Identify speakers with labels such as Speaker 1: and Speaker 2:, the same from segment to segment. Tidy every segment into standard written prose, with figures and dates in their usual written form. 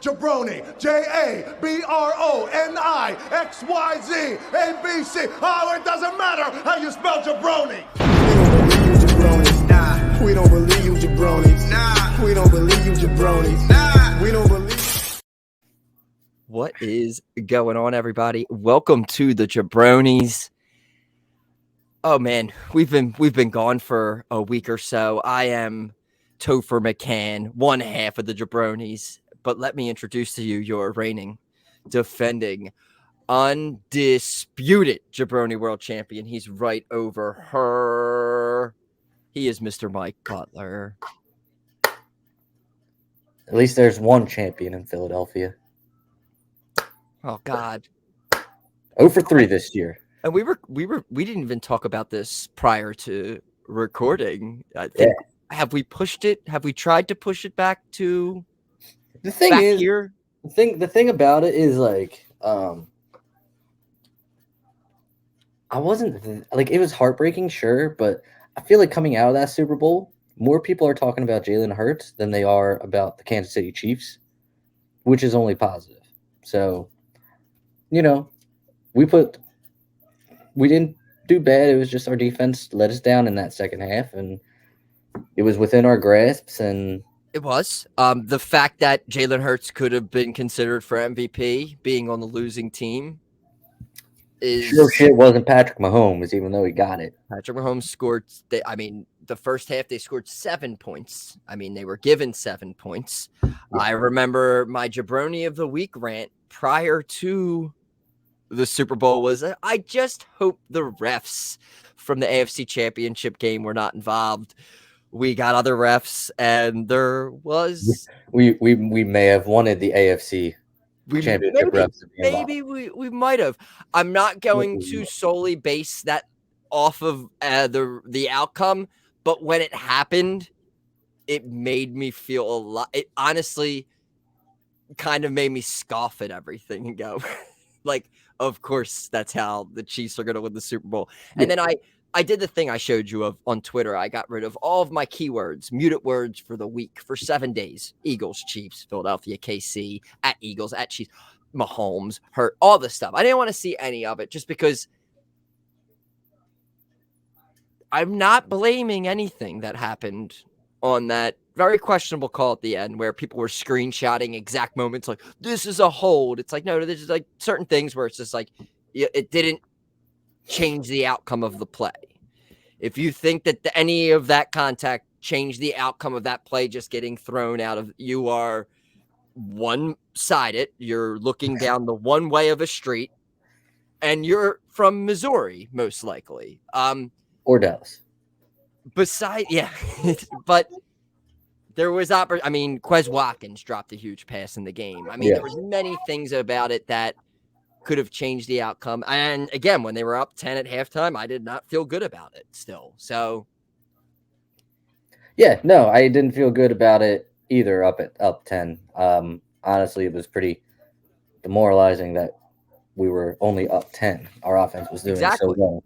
Speaker 1: jaBROni, jaBROni, XYZ, ABC. Oh, it doesn't matter how you spell jaBROni.
Speaker 2: We don't believe you, jaBROnis. Nah. We don't believe you, jaBROnis. Nah. We don't believe.
Speaker 3: What is going on, everybody? Welcome to the jaBROnis. Oh man, we've been gone for a week or so. I am Topher McCann, one half of the jaBROnis. But let me introduce to you your reigning, defending, undisputed jaBROni world champion. He's right over her. He is Mr. Mike Butler.
Speaker 4: At least there's one champion in Philadelphia.
Speaker 3: Oh God.
Speaker 4: 0 for 3 this year.
Speaker 3: And we didn't even talk about this prior to recording. I think have we pushed it? Have we tried to push it back to
Speaker 4: the thing
Speaker 3: back
Speaker 4: is
Speaker 3: here?
Speaker 4: The thing about it is like I wasn't like, it was heartbreaking, sure, but I feel like coming out of that Super Bowl, more people are talking about Jalen Hurts than they are about the Kansas City Chiefs, which is only positive. So, you know, we didn't do bad. It was just our defense let us down in that second half, and it was within our grasps. And
Speaker 3: It was. The fact that Jalen Hurts could have been considered for MVP, being on the losing team, is
Speaker 4: sure shit wasn't Patrick Mahomes, even though he got it.
Speaker 3: Patrick Mahomes scored. The first half they scored 7 points. I mean, they were given 7 points. Yeah. I remember my jaBROni of the week rant prior to the Super Bowl was, I just hope the refs from the AFC Championship game were not involved. We got other refs, and there was
Speaker 4: we may have wanted the AFC Championship refs to be involved.
Speaker 3: Maybe we might have. I'm not going to solely base that off of the outcome, but when it happened, it made me feel a lot. It honestly kind of made me scoff at everything and go, like, of course, that's how the Chiefs are going to win the Super Bowl. And then I did the thing I showed you on Twitter. I got rid of all of my keywords, muted words for the week for 7 days. Eagles, Chiefs, Philadelphia, KC, at Eagles, at Chiefs, Mahomes, Hurt, all this stuff. I didn't want to see any of it just because I'm not blaming anything that happened on that very questionable call at the end where people were screenshotting exact moments like, this is a hold. It's like, no, there's like certain things where it's just like, it didn't change the outcome of the play. If you think that any of that contact changed the outcome of that play just getting thrown out of, you are one-sided. You're looking down the one way of a street, and you're from Missouri, most likely.
Speaker 4: Or Dallas.
Speaker 3: But there was Quez Watkins dropped a huge pass in the game. There was many things about it that could have changed the outcome. And again, when they were up 10 at halftime, I did not feel good about it still. So
Speaker 4: yeah, no, I didn't feel good about it either up 10. Honestly, it was pretty demoralizing that we were only up 10. Our offense was doing so well.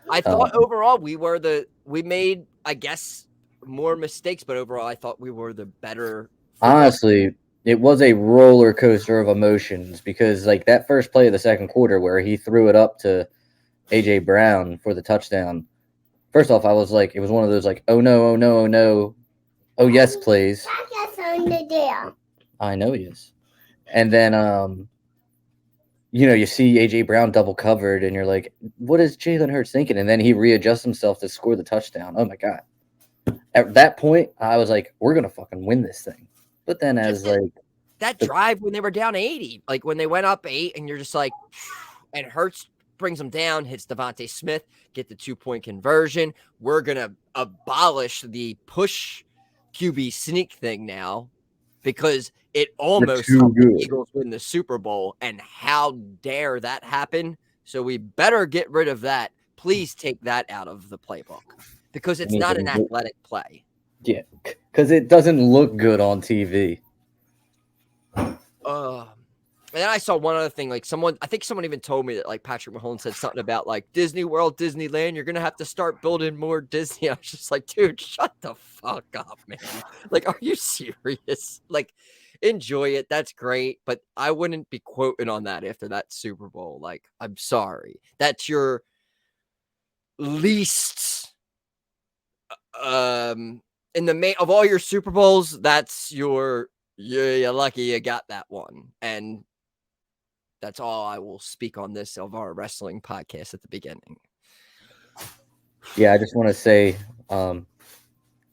Speaker 3: I thought overall we made, I guess, more mistakes, but overall I thought we were the better.
Speaker 4: Honestly, it was a roller coaster of emotions because like that first play of the second quarter where he threw it up to A.J. Brown for the touchdown. First off, I was like, it was one of those like, oh no, oh no, oh no, oh yes, plays. I know he is. And then you see A.J. Brown double covered, and you're like, what is Jalen Hurts thinking? And then he readjusts himself to score the touchdown. Oh, my God. At that point, I was like, we're going to fucking win this thing. But then
Speaker 3: that drive when they were down 80, like when they went up 8, and you're just like, and Hurts brings them down, hits Devontae Smith, get the 2-point conversion. We're going to abolish the push QB sneak thing now because it almost helped the Eagles win the Super Bowl, and how dare that happen? So we better get rid of that. Please take that out of the playbook because it's not an athletic play.
Speaker 4: Yeah, because it doesn't look good on TV.
Speaker 3: And then I saw one other thing, like I think someone even told me that like Patrick Mahomes said something about like Disney World, Disneyland, you're going to have to start building more Disney. I was just like, dude, shut the fuck up, man. Like, are you serious? Like, enjoy it. That's great. But I wouldn't be quoting on that after that Super Bowl. Like, I'm sorry. That's your least in the main of all your Super Bowls, that's your you're lucky you got that one. And that's all I will speak on this of our wrestling podcast at the beginning.
Speaker 4: Yeah, I just want to say,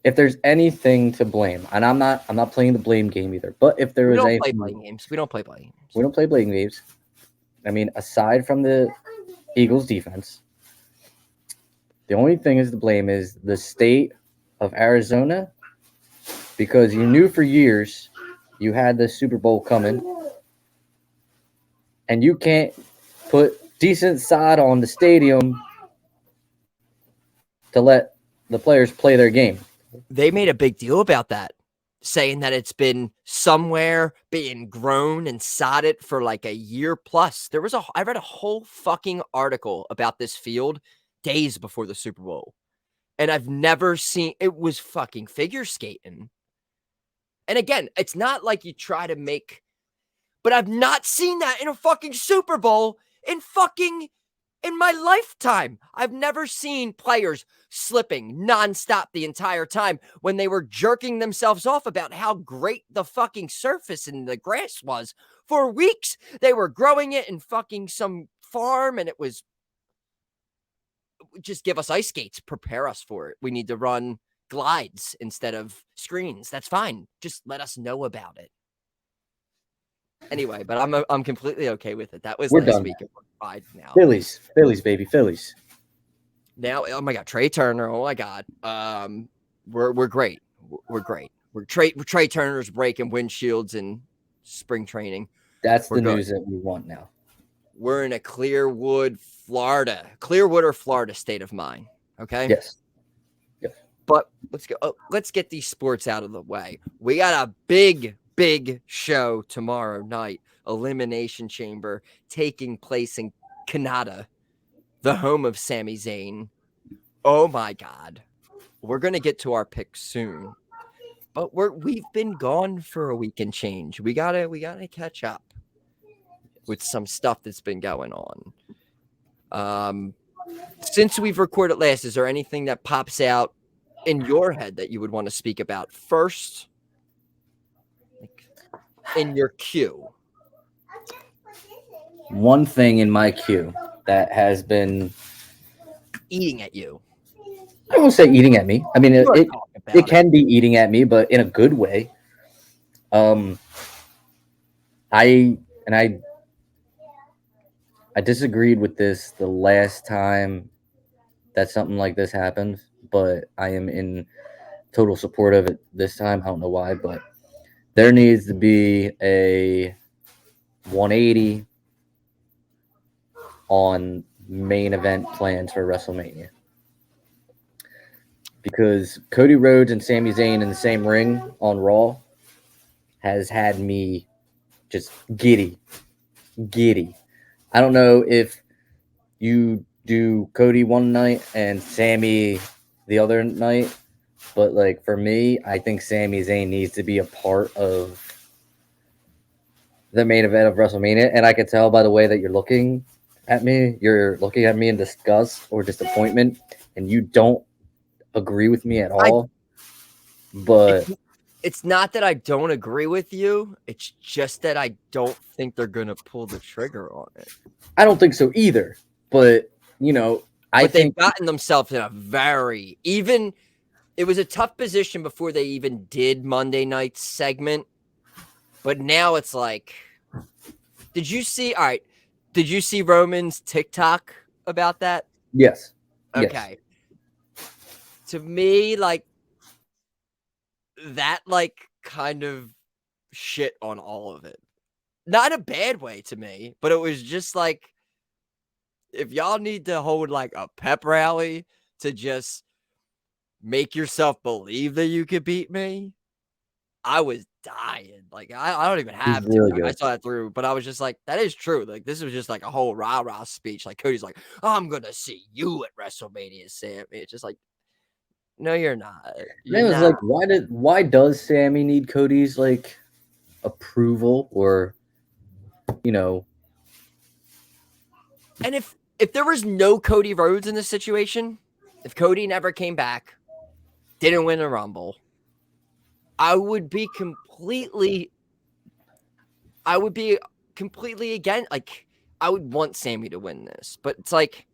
Speaker 4: if there's anything to blame, and I'm not playing the blame game either, but if there
Speaker 3: We
Speaker 4: is
Speaker 3: don't
Speaker 4: anything,
Speaker 3: play blame games. We don't play blame games.
Speaker 4: we don't play blame games. I mean, aside from the Eagles defense, the only thing is to blame is the state of Arizona, because you knew for years you had the Super Bowl coming, and you can't put decent sod on the stadium to let the players play their game.
Speaker 3: They made a big deal about that, saying that it's been somewhere being grown and sodded for like a year plus. I read a whole fucking article about this field days before the Super Bowl. And I've never seen, it was fucking figure skating. And again, it's not like you try to make, but I've not seen that in a fucking Super Bowl in my lifetime. I've never seen players slipping nonstop the entire time when they were jerking themselves off about how great the fucking surface and the grass was. For weeks, they were growing it in fucking some farm, and it was just give us ice skates, prepare us for it. We need to run glides instead of screens. That's fine. Just let us know about it. Anyway, but I'm completely okay with it. That was
Speaker 4: We're
Speaker 3: last
Speaker 4: done.
Speaker 3: week. Fine now.
Speaker 4: Phillies, baby, Phillies.
Speaker 3: Now, oh my God, Trey Turner. Oh my God, we're great. We're great. Trey Turner's breaking windshields in spring training.
Speaker 4: That's
Speaker 3: We're
Speaker 4: the
Speaker 3: good.
Speaker 4: news that we want now.
Speaker 3: We're in a Clearwood or Florida state of mind. Okay.
Speaker 4: Yes.
Speaker 3: But let's go. Let's get these sports out of the way. We got a big show tomorrow night. Elimination Chamber taking place in Canada, the home of Sami Zayn. Oh my God. We're going to get to our picks soon. But we've been gone for a week and change. We gotta catch up with some stuff that's been going on. Since we've recorded last, is there anything that pops out in your head that you would want to speak about first? Like in your queue.
Speaker 4: One thing in my queue that has been
Speaker 3: Eating at you.
Speaker 4: I won't say eating at me. I mean, it
Speaker 3: It
Speaker 4: can be eating at me, but in a good way. I disagreed with this the last time that something like this happened, but I am in total support of it this time. I don't know why, but there needs to be a 180 on main event plans for WrestleMania. Because Cody Rhodes and Sami Zayn in the same ring on Raw has had me just giddy. I don't know if you do Cody one night and Sami the other night, but like for me, I think Sami Zayn needs to be a part of the main event of WrestleMania. And I can tell by the way that you're looking at me in disgust or disappointment, and you don't agree with me at all. But
Speaker 3: it's not that I don't agree with you. It's just that I don't think they're going to pull the trigger on it.
Speaker 4: I don't think so either. But, you know, I think
Speaker 3: they've gotten themselves in it was a tough position before they even did Monday night's segment. But now it's like, did you see Roman's TikTok about that?
Speaker 4: Yes.
Speaker 3: Okay. Yes. To me, like, that, like, kind of shit on all of it. Not a bad way to me, but it was just like, if y'all need to hold, like, a pep rally to just make yourself believe that you could beat me, I was dying. Like, I don't even have to. I saw it through, but I was just like, that is true. Like, this was just like a whole rah-rah speech. Like, Cody's like, oh, I'm going to see you at WrestleMania, Sami. It's just like, no, you're not.
Speaker 4: Like, why does Sami need Cody's, like, approval or, you know.
Speaker 3: And if there was no Cody Rhodes in this situation, if Cody never came back, didn't win a Rumble, I would be completely again, like, I would want Sammy to win this, but it's like,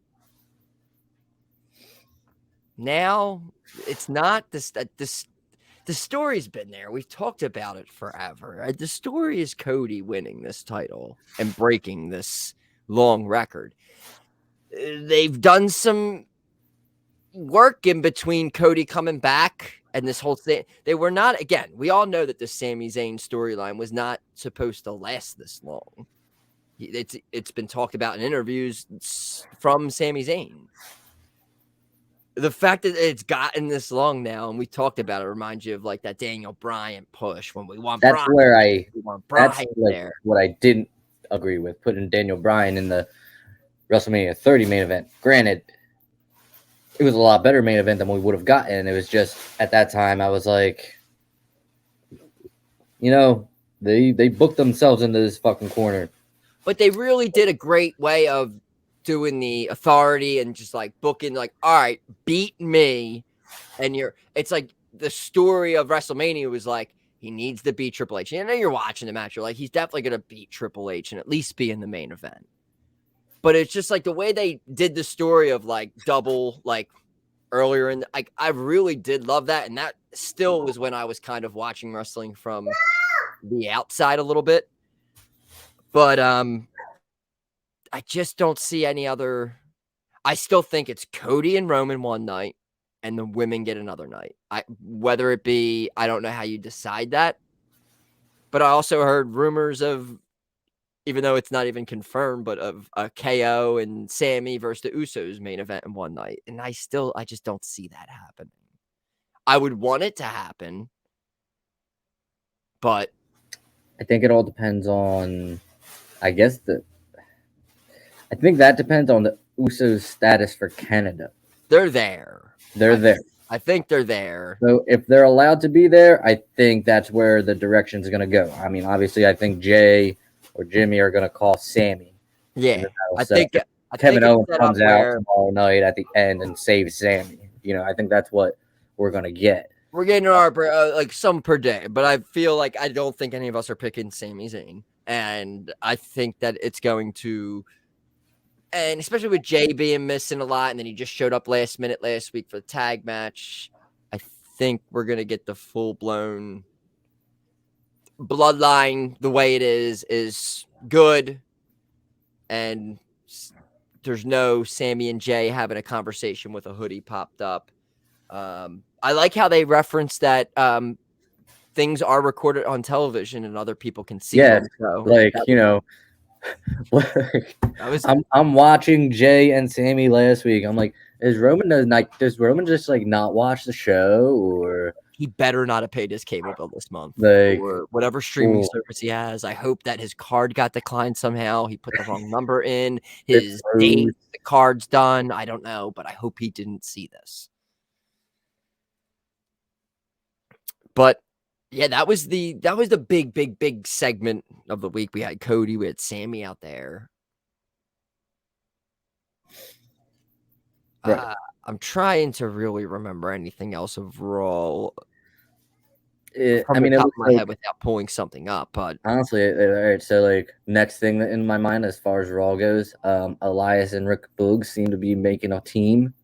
Speaker 3: now it's not this. The story's been there. We've talked about it forever. The story is Cody winning this title and breaking this long record. They've done some work in between Cody coming back and this whole thing. They were not, again, we all know that the Sami Zayn storyline was not supposed to last this long. It's been talked about in interviews from Sami Zayn. The fact that it's gotten this long now, and we talked about it, reminds you of like that Daniel Bryan push when we want.
Speaker 4: That's
Speaker 3: Bryan,
Speaker 4: where
Speaker 3: we want Bryan
Speaker 4: that's like
Speaker 3: there.
Speaker 4: what I didn't agree with, putting Daniel Bryan in the WrestleMania 30 main event. Granted, it was a lot better main event than we would have gotten. It was just at that time I was like, they booked themselves into this fucking corner.
Speaker 3: But they really did a great way of doing the authority and just like booking, like, all right, beat me. And it's like the story of WrestleMania was like, he needs to beat Triple H. And I know you're watching the match. You're like, he's definitely going to beat Triple H and at least be in the main event. But it's just like the way they did the story of like double, like earlier in, like, I really did love that. And that still was when I was kind of watching wrestling from the outside a little bit. But I just don't see any other. I still think it's Cody and Roman one night and the women get another night. Whether it be, I don't know how you decide that. But I also heard rumors of, even though it's not even confirmed, but of a KO and Sammy versus the Usos main event in one night. And I just don't see that happening. I would want it to happen, but
Speaker 4: I think it all depends on, I think that depends on the Usos' status for Canada.
Speaker 3: they're there.
Speaker 4: They're there.
Speaker 3: I think they're there.
Speaker 4: So if they're allowed to be there, I think that's where the direction's going to go. I mean, obviously, I think Jay or Jimmy are going to call Sammy.
Speaker 3: Yeah, I think
Speaker 4: Kevin Owens comes out tomorrow night at the end and saves Sammy. I think that's what we're going to get.
Speaker 3: We're getting our like some per day, but I feel like I don't think any of us are picking Sami Zayn, and I think that it's going to, and especially with Jay being missing a lot, and then he just showed up last minute last week for the tag match. I think we're gonna get the full blown bloodline. The way it is good, and there's no Sammy and Jay having a conversation with a hoodie popped up. I like how they reference that things are recorded on television and other people can see them. So,
Speaker 4: I'm watching Jay and Sammy last week. I'm like, does Roman just like not watch the show, or
Speaker 3: he better not have paid his cable bill this month,
Speaker 4: like,
Speaker 3: or whatever streaming service he has. I hope that his card got declined somehow. He put the wrong number in his date. The card's done. I don't know, but I hope he didn't see this. But yeah, that was the big segment of the week. We had Cody, we had Sammy out there. Right. I'm trying to really remember anything else of Raw. From the top of my head without pulling something up, but
Speaker 4: honestly, all right. So, like, next thing in my mind as far as Raw goes, Elias and Rick Boogs seem to be making a team.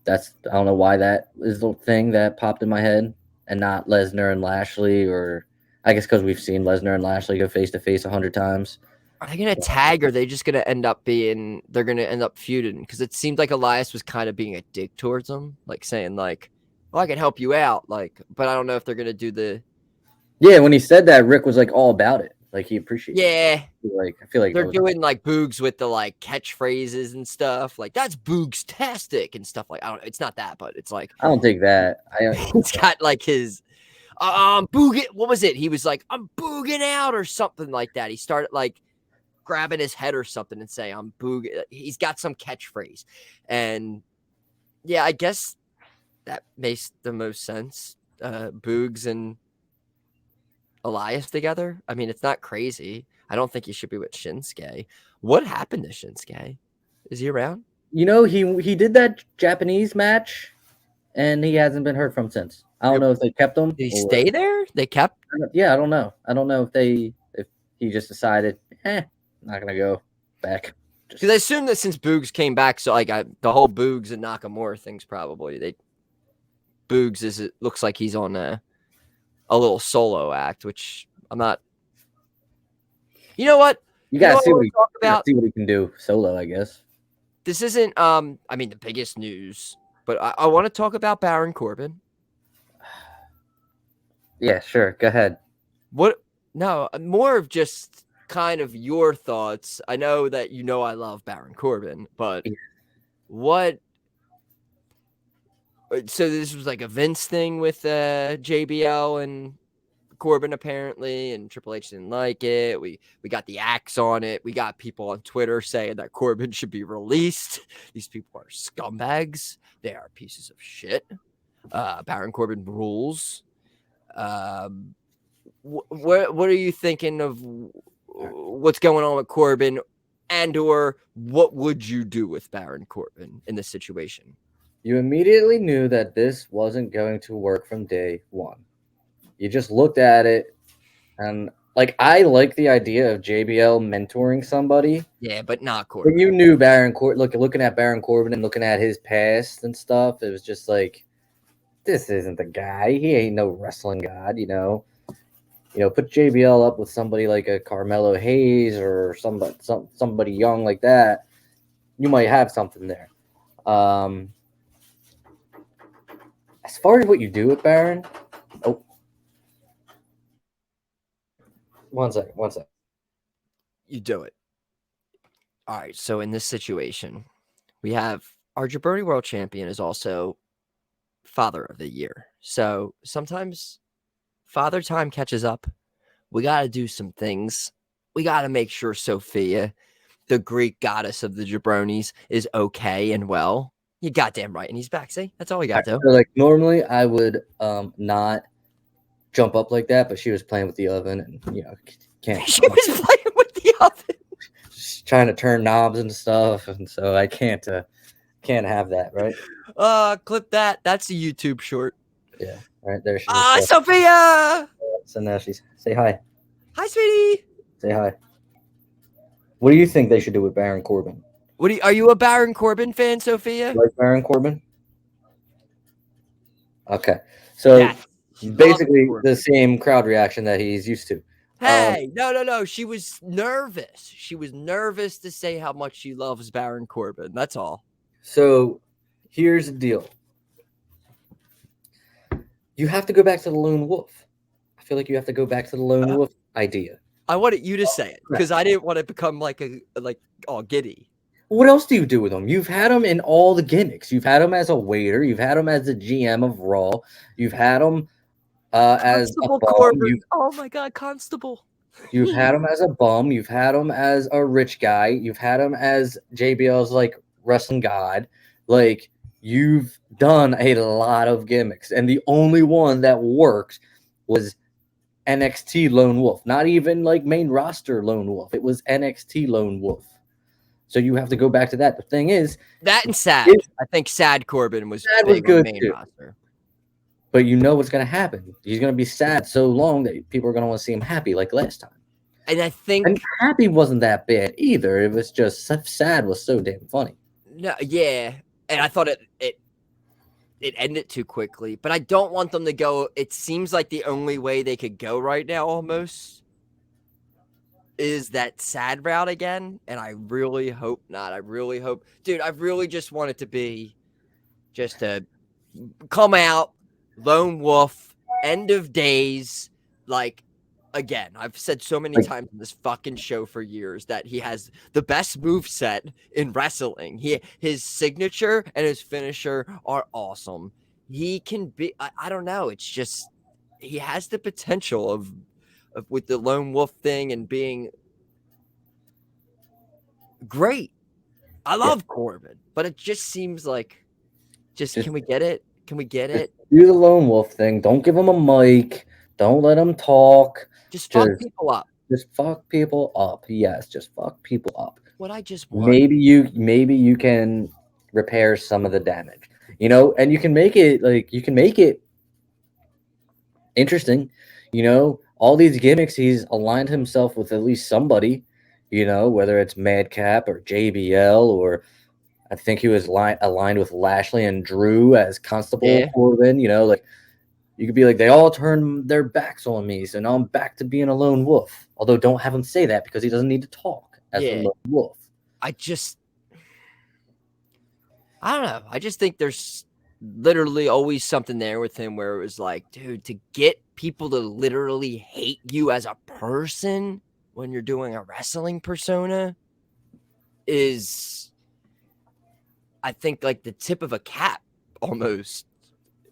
Speaker 4: I don't know why that is the thing that popped in my head, and not Lesnar and Lashley, or I guess because we've seen Lesnar and Lashley go face to face 100 times.
Speaker 3: Are they gonna tag, or are they just gonna end up feuding? Because it seemed like Elias was kind of being a dick towards him, like saying like, "Well, I can help you out," like, but I don't know if they're gonna do the.
Speaker 4: Yeah, when he said that, Rick was like all about it. Like, he appreciated it. I feel like
Speaker 3: they're doing like Boogs with the like catchphrases and stuff. Like, that's Boogs-tastic and stuff. Like, I don't know. It's not that, but it's like,
Speaker 4: I don't think that.
Speaker 3: He's got like his booging. What was it? He was like, I'm booging out or something like that. He started like grabbing his head or something and saying, I'm booging. He's got some catchphrase. And yeah, I guess that makes the most sense. Boogs and Elias together. I mean, it's not crazy. I don't think he should be with Shinsuke. What happened to Shinsuke? Is he around?
Speaker 4: You know, he did that Japanese match, and he hasn't been heard from since. I don't know if they kept him.
Speaker 3: Did he stay there? They kept.
Speaker 4: Yeah, I don't know. I don't know if he just decided, not gonna go back.
Speaker 3: Because I assume that since Boogs came back, so like the whole Boogs and Nakamura thing's probably Boogs looks like he's on a little solo act, which I'm not. You know what?
Speaker 4: You gotta see what
Speaker 3: he
Speaker 4: can do solo, I guess.
Speaker 3: This isn't I mean the biggest news, but I want to talk about Baron Corbin.
Speaker 4: Yeah, sure. Go ahead.
Speaker 3: What? No, more of just kind of your thoughts. I know that I love Baron Corbin, but what? So this was like a Vince thing with JBL and Corbin apparently, and Triple H didn't like it. We got the axe on it. We got people on Twitter saying that Corbin should be released. These people are scumbags. They are pieces of shit. Baron Corbin rules. What are you thinking of what's going on with Corbin, and or what would you do with Baron Corbin in this situation?
Speaker 4: You immediately knew that this wasn't going to work from day one. You just looked at it, and like I like the idea of JBL mentoring somebody.
Speaker 3: Yeah, but not Corbin.
Speaker 4: When you knew Baron Corbin, looking at Baron Corbin and looking at his past and stuff, it was just like, this isn't the guy. He ain't no wrestling god, you know. Put JBL up with somebody like a Carmelo Hayes or somebody young like that. You might have something there. As far as what you do with Baron, one second.
Speaker 3: You do it. All right. So in this situation, we have our jaBROni World Champion is also Father of the Year. So sometimes Father Time catches up. We got to do some things. We got to make sure Sophia, the Greek goddess of the jaBROnis, is okay and well. You goddamn right. And he's back. See, that's all we got to do.
Speaker 4: Like normally I would not jump up like that, but she was playing with the oven and can't.
Speaker 3: She was playing with the oven.
Speaker 4: She's trying to turn knobs and stuff, and so I can't have that, right?
Speaker 3: Clip that. That's a YouTube short.
Speaker 4: Yeah, right there she
Speaker 3: is. Sophia!
Speaker 4: So now she's say hi.
Speaker 3: Hi, sweetie.
Speaker 4: Say hi. What do you think they should do with Baron Corbin?
Speaker 3: Are you a Baron Corbin fan, Sophia?
Speaker 4: You like Baron Corbin? Okay. So basically the same crowd reaction that he's used to.
Speaker 3: Hey, no. She was nervous. She was nervous to say how much she loves Baron Corbin. That's all.
Speaker 4: So here's the deal. You have to go back to the Lone Wolf. I feel like you have to go back to the Lone Wolf idea.
Speaker 3: I wanted you to say it because I didn't want to become all giddy.
Speaker 4: What else do you do with him? You've had him in all the gimmicks. You've had him as a waiter. You've had him as the GM of Raw. You've had him as a bum.
Speaker 3: Oh my God, Constable.
Speaker 4: You've had him as a bum. You've had him as a rich guy. You've had him as JBL's like wrestling god. Like you've done a lot of gimmicks, and the only one that worked was NXT Lone Wolf. Not even like main roster Lone Wolf. It was NXT Lone Wolf. So you have to go back to that. The thing is,
Speaker 3: that and Sad. I think Sad Corbin was
Speaker 4: good
Speaker 3: main
Speaker 4: too.
Speaker 3: roster.
Speaker 4: But you know what's going to happen. He's going to be sad so long that people are going to want to see him happy like last time.
Speaker 3: And I think
Speaker 4: happy wasn't that bad either. It was just sad was so damn funny.
Speaker 3: No, yeah. And I thought it ended too quickly. But I don't want them to go. It seems like the only way they could go right now almost is that sad route again. And I really hope not. I really hope. Dude, I really just want it to be just to come out, Lone Wolf, end of days. Like, again, I've said so many times in this fucking show for years that he has the best moveset in wrestling. His signature and his finisher are awesome. He can be, I don't know. It's just, he has the potential of with the Lone Wolf thing and being great. I love Corbin, but it just seems like, can we get it? Can we get it?
Speaker 4: Do the Lone Wolf thing. Don't give him a mic. Don't let them talk.
Speaker 3: Just fuck
Speaker 4: Just
Speaker 3: people up.
Speaker 4: just fuck people up. Yes, just fuck people up.
Speaker 3: What I just want.
Speaker 4: Maybe you can repair some of the damage. And you can make it interesting. All these gimmicks, he's aligned himself with at least somebody, whether it's Madcap or JBL, or I think he was aligned with Lashley and Drew as Constable Corbin. Like, you could be like, they all turned their backs on me, so now I'm back to being a lone wolf. Although don't have him say that because he doesn't need to talk as a lone wolf.
Speaker 3: I don't know. I just think there's literally always something there with him where it was like, dude, to get people to literally hate you as a person when you're doing a wrestling persona is, I think, like the tip of a cap almost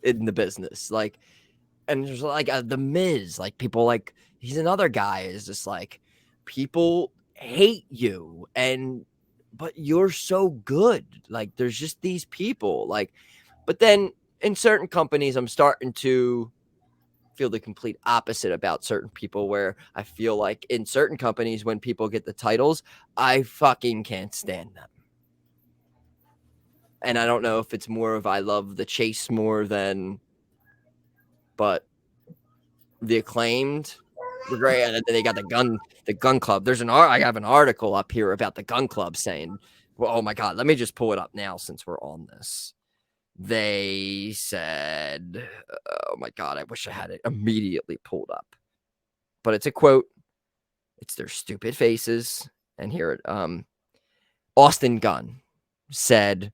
Speaker 3: in the business. Like, and there's like the Miz, like people like, he's another guy is just like, people hate you but you're so good. Like, there's just these people like, but then in certain companies, I'm starting to feel the complete opposite about certain people, where I feel like in certain companies, when people get the titles, I fucking can't stand them. And I don't know if it's more of I love the chase more than, but the Acclaimed were great. And then they got the gun club. I have an article up here about the gun club saying, well, oh my God, let me just pull it up now since we're on this. They said, oh my God, I wish I had it immediately pulled up, but it's a quote. It's their stupid faces. And here Austin Gunn said,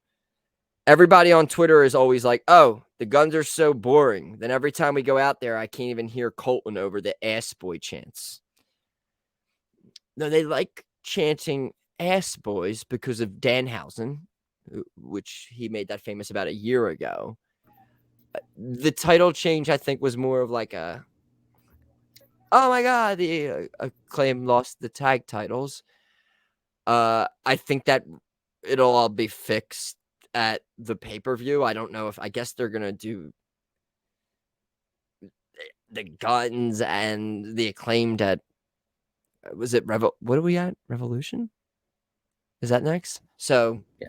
Speaker 3: everybody on Twitter is always like, oh, the guns are so boring. Then every time we go out there, I can't even hear Colton over the ass boy chants. No, they like chanting ass boys because of Danhausen, which he made that famous about a year ago. The title change, I think, was more of like oh my God, the Acclaim lost the tag titles. I think that it'll all be fixed at the pay-per-view. I guess they're going to do the Guns and the Acclaimed at, was it what are we at? Revolution? Is that next? So,
Speaker 4: yeah.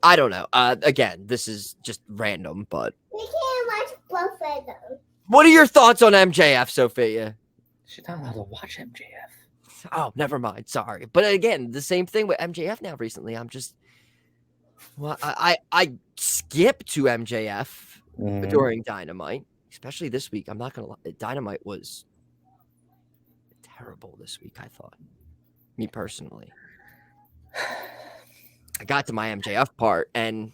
Speaker 3: I don't know. Again, this is just random, but
Speaker 5: We can't watch both of them.
Speaker 3: What are your thoughts on MJF, Sophia?
Speaker 4: She's not allowed to watch MJF.
Speaker 3: Oh, never mind. Sorry. But again, the same thing with MJF now recently. I'm just, well, I skip to MJF during Dynamite, especially this week. I'm not going to lie. Dynamite was terrible this week, I thought. Me personally. I got to my MJF part, and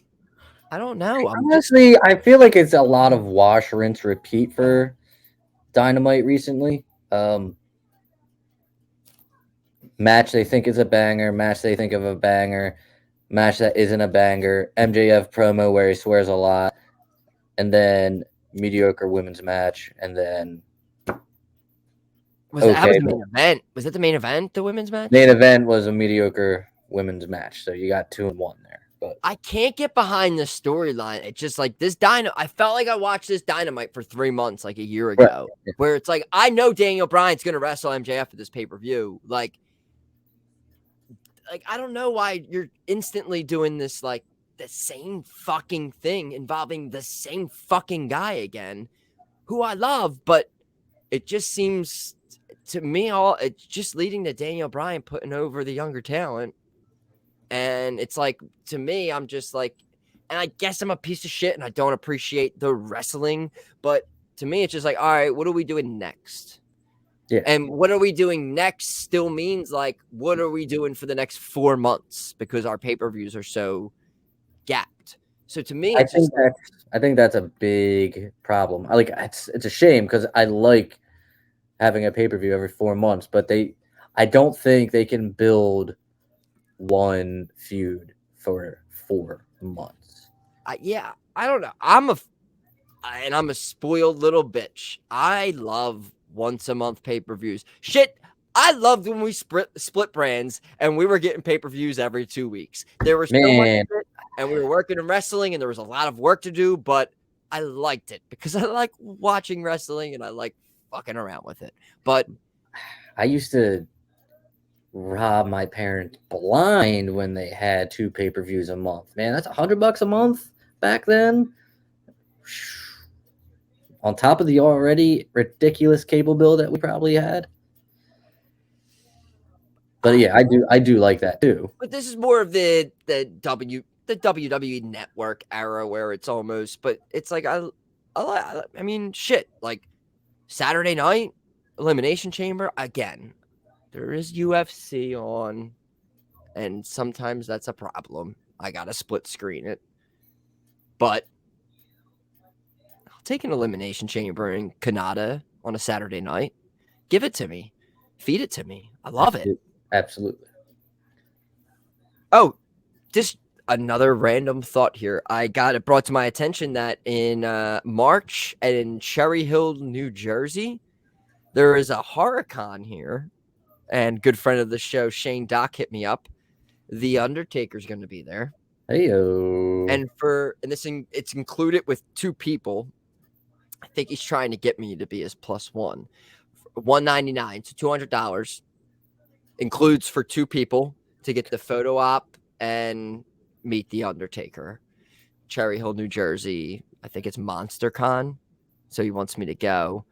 Speaker 3: I don't know.
Speaker 4: Honestly, I feel like it's a lot of wash, rinse, repeat for Dynamite recently. Match they think is a banger, match they think of a banger, match that isn't a banger, MJF promo where he swears a lot, and then mediocre women's match, and then
Speaker 3: that was the main event? Was that the main event, the women's match?
Speaker 4: Main event was a mediocre women's match, so you got 2 and 1 there. But
Speaker 3: I can't get behind the storyline. It's just like this I felt like I watched this Dynamite for 3 months, like a year ago, where it's like, I know Daniel Bryan's going to wrestle MJF at this pay-per-view. Like, I don't know why you're instantly doing this, like, the same fucking thing involving the same fucking guy again, who I love, but it just seems to me it's just leading to Daniel Bryan putting over the younger talent. And it's like, to me, I'm just like, and I guess I'm a piece of shit and I don't appreciate the wrestling, but to me, it's just like, all right, what are we doing next?
Speaker 4: Yeah.
Speaker 3: And what are we doing next still means like, what are we doing for the next 4 months? Because our pay-per-views are so gapped. So to me,
Speaker 4: I think that's a big problem. It's a shame because I like having a pay-per-view every 4 months, but I don't think they can build one feud for 4 months.
Speaker 3: Yeah, I don't know. I'm a spoiled little bitch. I love once a month pay-per-views. Shit, I loved when we split brands and we were getting pay-per-views every 2 weeks. There was so much of it, and we were working in wrestling, and there was a lot of work to do. But I liked it because I like watching wrestling and I like fucking around with it. But
Speaker 4: I used to rob my parents blind when they had 2 pay-per-views a month. Man, that's $100 a month back then. On top of the already ridiculous cable bill that we probably had. But yeah, I do like that too.
Speaker 3: But this is more of the WWE Network era where it's almost, but it's like I mean, shit, like Saturday night Elimination Chamber again. There is UFC on, and sometimes that's a problem. I gotta split screen it, but I'll take an Elimination Chamber in Canada on a Saturday night. Give it to me, feed it to me. I love it.
Speaker 4: Absolutely.
Speaker 3: Oh, just another random thought here. I got it brought to my attention that in March in Cherry Hill, New Jersey, there is a HorrorCon here, and good friend of the show, Shane Dock, hit me up. The Undertaker's going to be there.
Speaker 4: Heyo.
Speaker 3: And it's included with 2 people. I think he's trying to get me to be his +1. $199, so $200 includes for 2 people to get the photo op and meet the Undertaker. Cherry Hill, New Jersey. I think it's MonsterCon, so he wants me to go.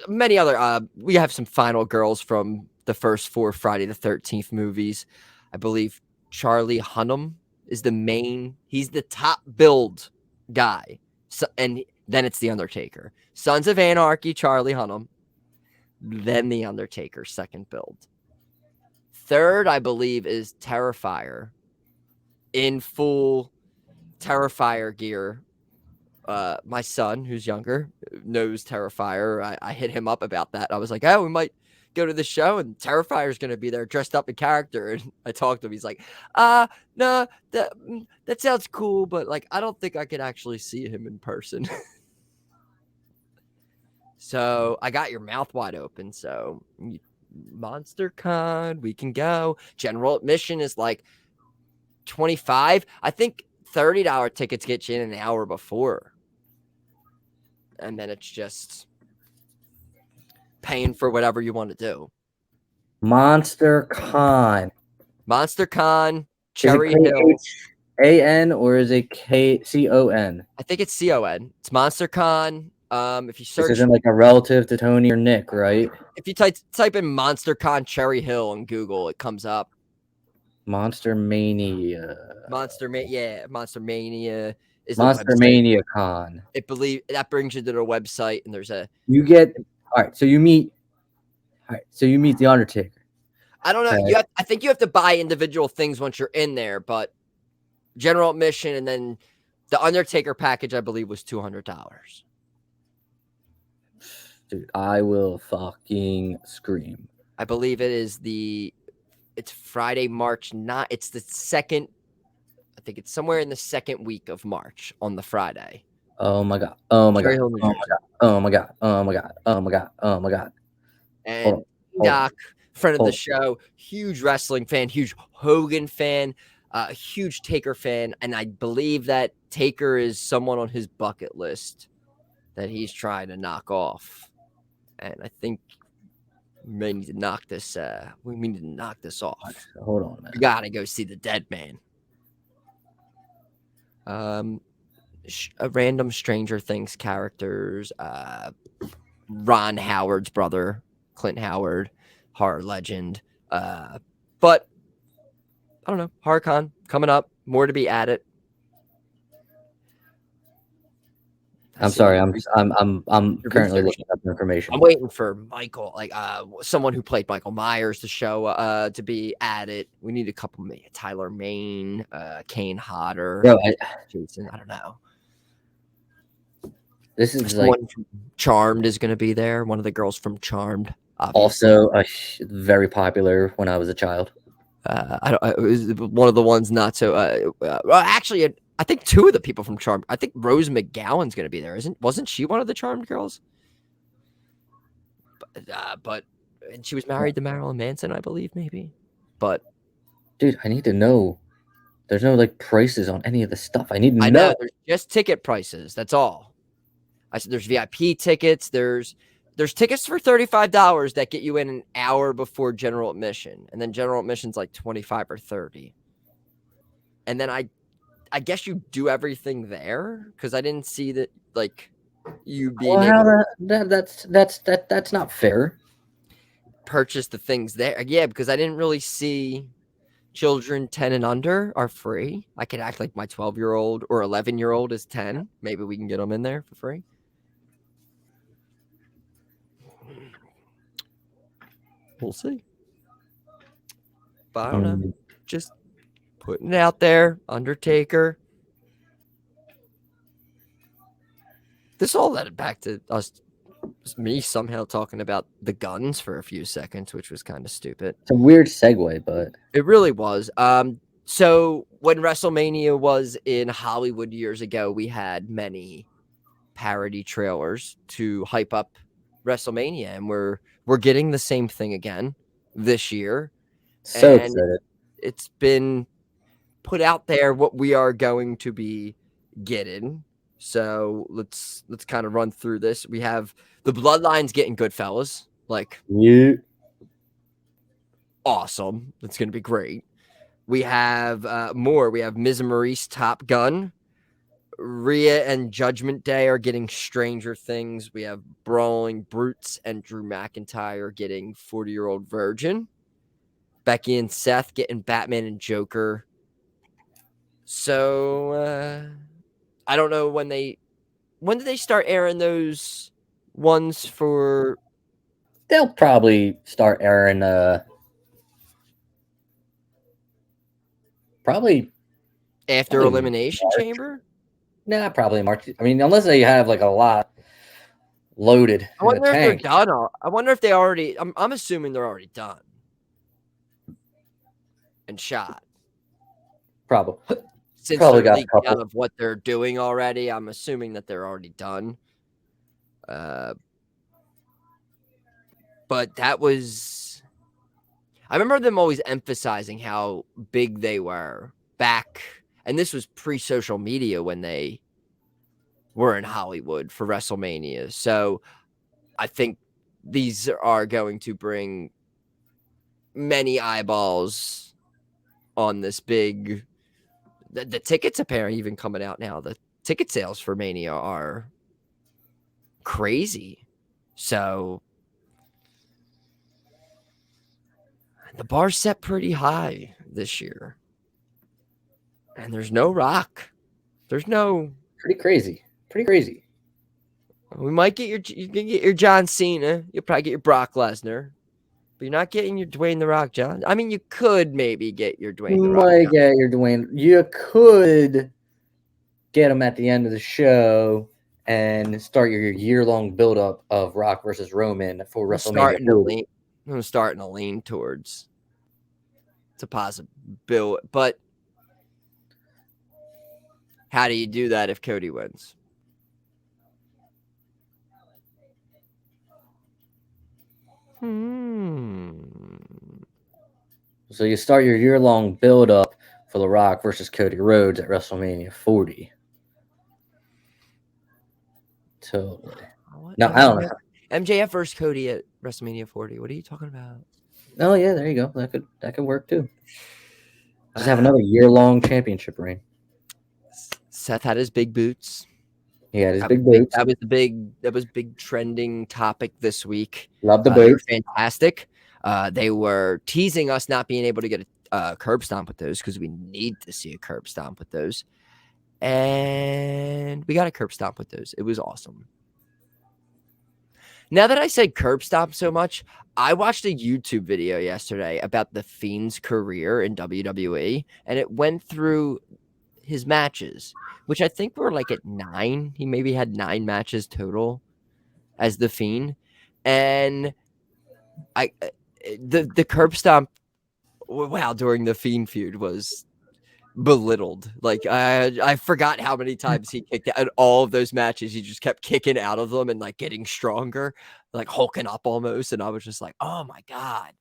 Speaker 3: Many other. We have some final girls from the first 4 Friday the 13th movies. I believe Charlie Hunnam is the main. He's the top build guy. So, and then it's the Undertaker. Sons of Anarchy, Charlie Hunnam. Then the Undertaker, second build. Third, I believe, is Terrifier in full Terrifier gear. My son, who's younger, knows Terrifier. I hit him up about that. I was like, oh, we might go to the show, and Terrifier's going to be there dressed up in character. And I talked to him. He's like, no, that sounds cool, but like, I don't think I could actually see him in person. So I got your mouth wide open. So MonsterCon, we can go. General admission is like $25. I think $30 tickets get you in an hour before. And then it's just paying for whatever you want to do.
Speaker 4: MonsterCon.
Speaker 3: MonsterCon, Cherry Hill.
Speaker 4: A-N or is it C-O-N?
Speaker 3: I think it's C-O-N. It's MonsterCon. If you search,
Speaker 4: this isn't like a relative to Tony or Nick, right?
Speaker 3: If you type in MonsterCon Cherry Hill in Google, it comes up.
Speaker 4: Monster Mania.
Speaker 3: Monster Mania is
Speaker 4: Monster Mania Con.
Speaker 3: That brings you to the website, and there's
Speaker 4: you get all right. So you meet the Undertaker.
Speaker 3: I don't know. Okay. I think you have to buy individual things once you're in there, but general admission and then the Undertaker package, I believe, was $200.
Speaker 4: Dude, I will fucking scream.
Speaker 3: I believe it's Friday, March 9th. It's the second, I think it's somewhere in the second week of March on the Friday.
Speaker 4: Oh my God. Oh my God. Oh my God. Oh my God. Oh my God. Oh my God. Oh my God.
Speaker 3: And Doc, friend of the show, huge wrestling fan, huge Hogan fan, huge Taker fan. And I believe that Taker is someone on his bucket list that he's trying to knock off. And I think we may need to knock this. We need to knock this off.
Speaker 4: Hold on, man.
Speaker 3: You gotta go see the Dead Man. A random Stranger Things characters. Ron Howard's brother, Clint Howard, horror legend. But I don't know. HorrorCon coming up. More to be added.
Speaker 4: I'm sorry. I'm currently looking up information.
Speaker 3: I'm waiting for Michael, like someone who played Michael Myers to show to be added. We need a couple. Tyler Maine, Kane Hodder, Jason. I don't know.
Speaker 4: This is
Speaker 3: someone from Charmed is going to be there. One of the girls from Charmed. Obviously.
Speaker 4: Also, very popular when I was a child.
Speaker 3: It was one of the ones not so. Actually. I think 2 of the people from Charmed. I think Rose McGowan's going to be there, wasn't she one of the Charmed girls? But and she was married to Marilyn Manson, I believe, maybe. But
Speaker 4: dude, I need to know There's no like prices on any of the stuff. I need to
Speaker 3: I
Speaker 4: know.
Speaker 3: know there's just ticket prices. That's all. I said there's VIP tickets. There's tickets for $35 that get you in an hour before general admission, and then general admission's like 25 or 30. And then I guess you do everything there because I didn't see that like you being able
Speaker 4: to that's not fair.
Speaker 3: Purchase the things there. Yeah, because I didn't really see children 10 and under are free. I could act like my 12-year-old or 11-year-old is 10. Maybe we can get them in there for free. We'll see. But I don't know. Just putting it out there. Undertaker. This all led back to me somehow talking about the guns for a few seconds, which was kind of stupid.
Speaker 4: It's a weird segue, but
Speaker 3: it really was. So when WrestleMania was in Hollywood years ago, we had many parody trailers to hype up WrestleMania, and we're getting the same thing again this year.
Speaker 4: So
Speaker 3: and
Speaker 4: excited.
Speaker 3: It's been put out there what we are going to be getting. So let's kind of run through this. We have the Bloodlines getting Goodfellas, like awesome. It's gonna be great. We have more. We have Miz and Maurice Top Gun. Rhea and Judgment Day are getting Stranger Things. We have Brawling Brutes and Drew McIntyre getting 40-Year-Old Virgin. Becky and Seth getting Batman and Joker. So I don't know when did they start airing those ones for?
Speaker 4: They'll probably start airing probably
Speaker 3: after Elimination Chamber.
Speaker 4: Nah, probably March. I mean, unless they have like a lot loaded.
Speaker 3: I wonder if they're done. I wonder if they already. I'm assuming they're already done and shot.
Speaker 4: Probably.
Speaker 3: Since they're leaking out of what they're doing already, I'm assuming that they're already done. But that was... I remember them always emphasizing how big they were back, and this was pre-social media when they were in Hollywood for WrestleMania. So I think these are going to bring many eyeballs on this big... The tickets apparently even coming out now. The ticket sales for Mania are crazy. So the bar's set pretty high this year. And there's no Rock. There's no...
Speaker 4: Pretty crazy. Pretty crazy.
Speaker 3: We might get you can get your John Cena. You'll probably get your Brock Lesnar. But you're not getting your Dwayne The Rock Johnson. I mean, you could maybe get your Dwayne The Rock Johnson.
Speaker 4: Get your Dwayne. You could get him at the end of the show and start your year-long build-up of Rock versus Roman for WrestleMania.
Speaker 3: I'm starting to lean towards it's a positive build. But how do you do that if Cody wins?
Speaker 4: So you start your year-long build-up for The Rock versus Cody Rhodes at WrestleMania 40. Totally. No, I don't know.
Speaker 3: MJF versus Cody at WrestleMania 40. What are you talking about?
Speaker 4: Oh yeah, there you go. That could work too. Just have another year-long championship reign.
Speaker 3: Seth had his big boots.
Speaker 4: He had his big boots.
Speaker 3: That was big trending topic this week.
Speaker 4: Love the boots.
Speaker 3: Fantastic. They were teasing us not being able to get a curb stomp with those because we need to see a curb stomp with those. And we got a curb stomp with those. It was awesome. Now that I said curb stomp so much, I watched a YouTube video yesterday about The Fiend's career in WWE, and it went through his matches, which I think were like at 9. He maybe had 9 matches total as The Fiend. And the curb stomp, wow, during the Fiend feud was belittled. Like I forgot how many times he kicked out. In all of those matches, he just kept kicking out of them and like getting stronger, like hulking up almost. And I was just like, oh my God.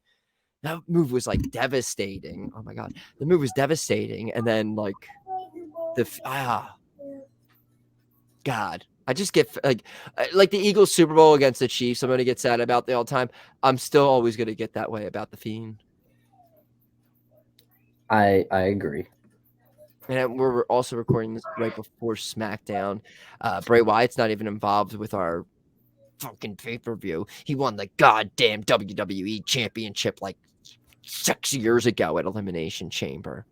Speaker 3: That move was like devastating. Oh my god, the move was devastating, and then like God, I just get like the Eagles Super Bowl against the Chiefs. I'm gonna get sad about the all time. I'm still always gonna get that way about the Fiend.
Speaker 4: I agree.
Speaker 3: And we're also recording this right before SmackDown. Bray Wyatt's not even involved with our fucking pay-per-view. He won the goddamn WWE Championship like 6 years ago at Elimination Chamber.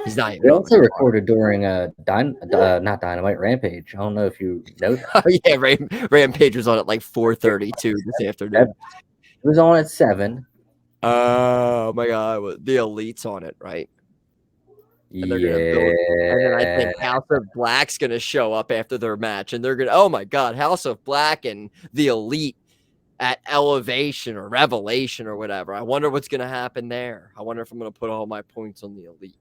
Speaker 3: He's not even.
Speaker 4: We also recorded during not Dynamite, Rampage. I don't know if you know that.
Speaker 3: Oh yeah, Rampage was on at like 4:32 this afternoon.
Speaker 4: It was on at 7.
Speaker 3: Oh my god, the Elite's on it, right? And they're gonna build,
Speaker 4: Yeah.
Speaker 3: and then I think House of Black's gonna show up after their match, and they're gonna, oh my god, House of Black and the Elite at Elevation or Revelation or whatever. I wonder what's gonna happen there. I wonder if I'm gonna put all my points on the Elite.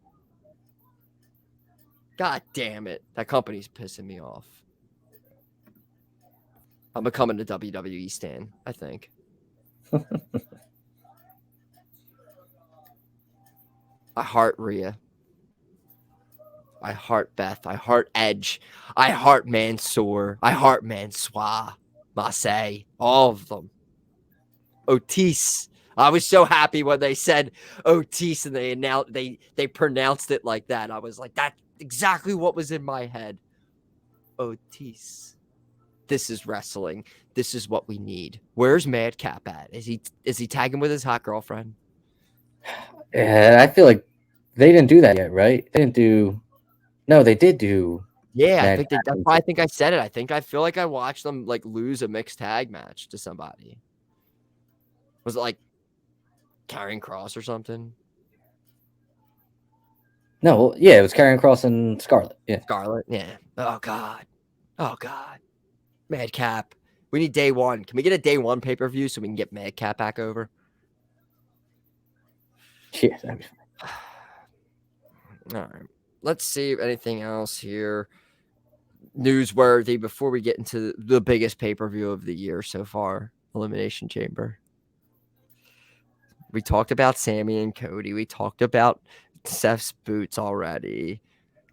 Speaker 3: God damn it, that company's pissing me off. I'm becoming a WWE stan, I think. I heart Rhea. I heart Beth. I heart Edge. I heart Mansoor. I heart Mansoor. Marseille. All of them. Otis. I was so happy when they said Otis and they announced they pronounced it like that. I was like, that's exactly what was in my head. Otis. This is wrestling. This is what we need. Where's Madcap at? Is he tagging with his hot girlfriend?
Speaker 4: Yeah, I feel like they didn't do that yet, right? They didn't do. No, they did do.
Speaker 3: Yeah, I think that's why I think I said it. I feel like I watched them like lose a mixed tag match to somebody. Was it like Karrion Kross or something?
Speaker 4: No, yeah, it was Karrion Kross and Scarlett. Yeah,
Speaker 3: Scarlett. Yeah. Oh god. Madcap. We need day one. Can we get a day one pay-per-view so we can get Madcap back over?
Speaker 4: yeah. That'd be fine.
Speaker 3: All right. Let's see if anything else here newsworthy before we get into the biggest pay-per-view of the year so far, Elimination Chamber. We talked about Sammy and Cody. We talked about Seth's boots already.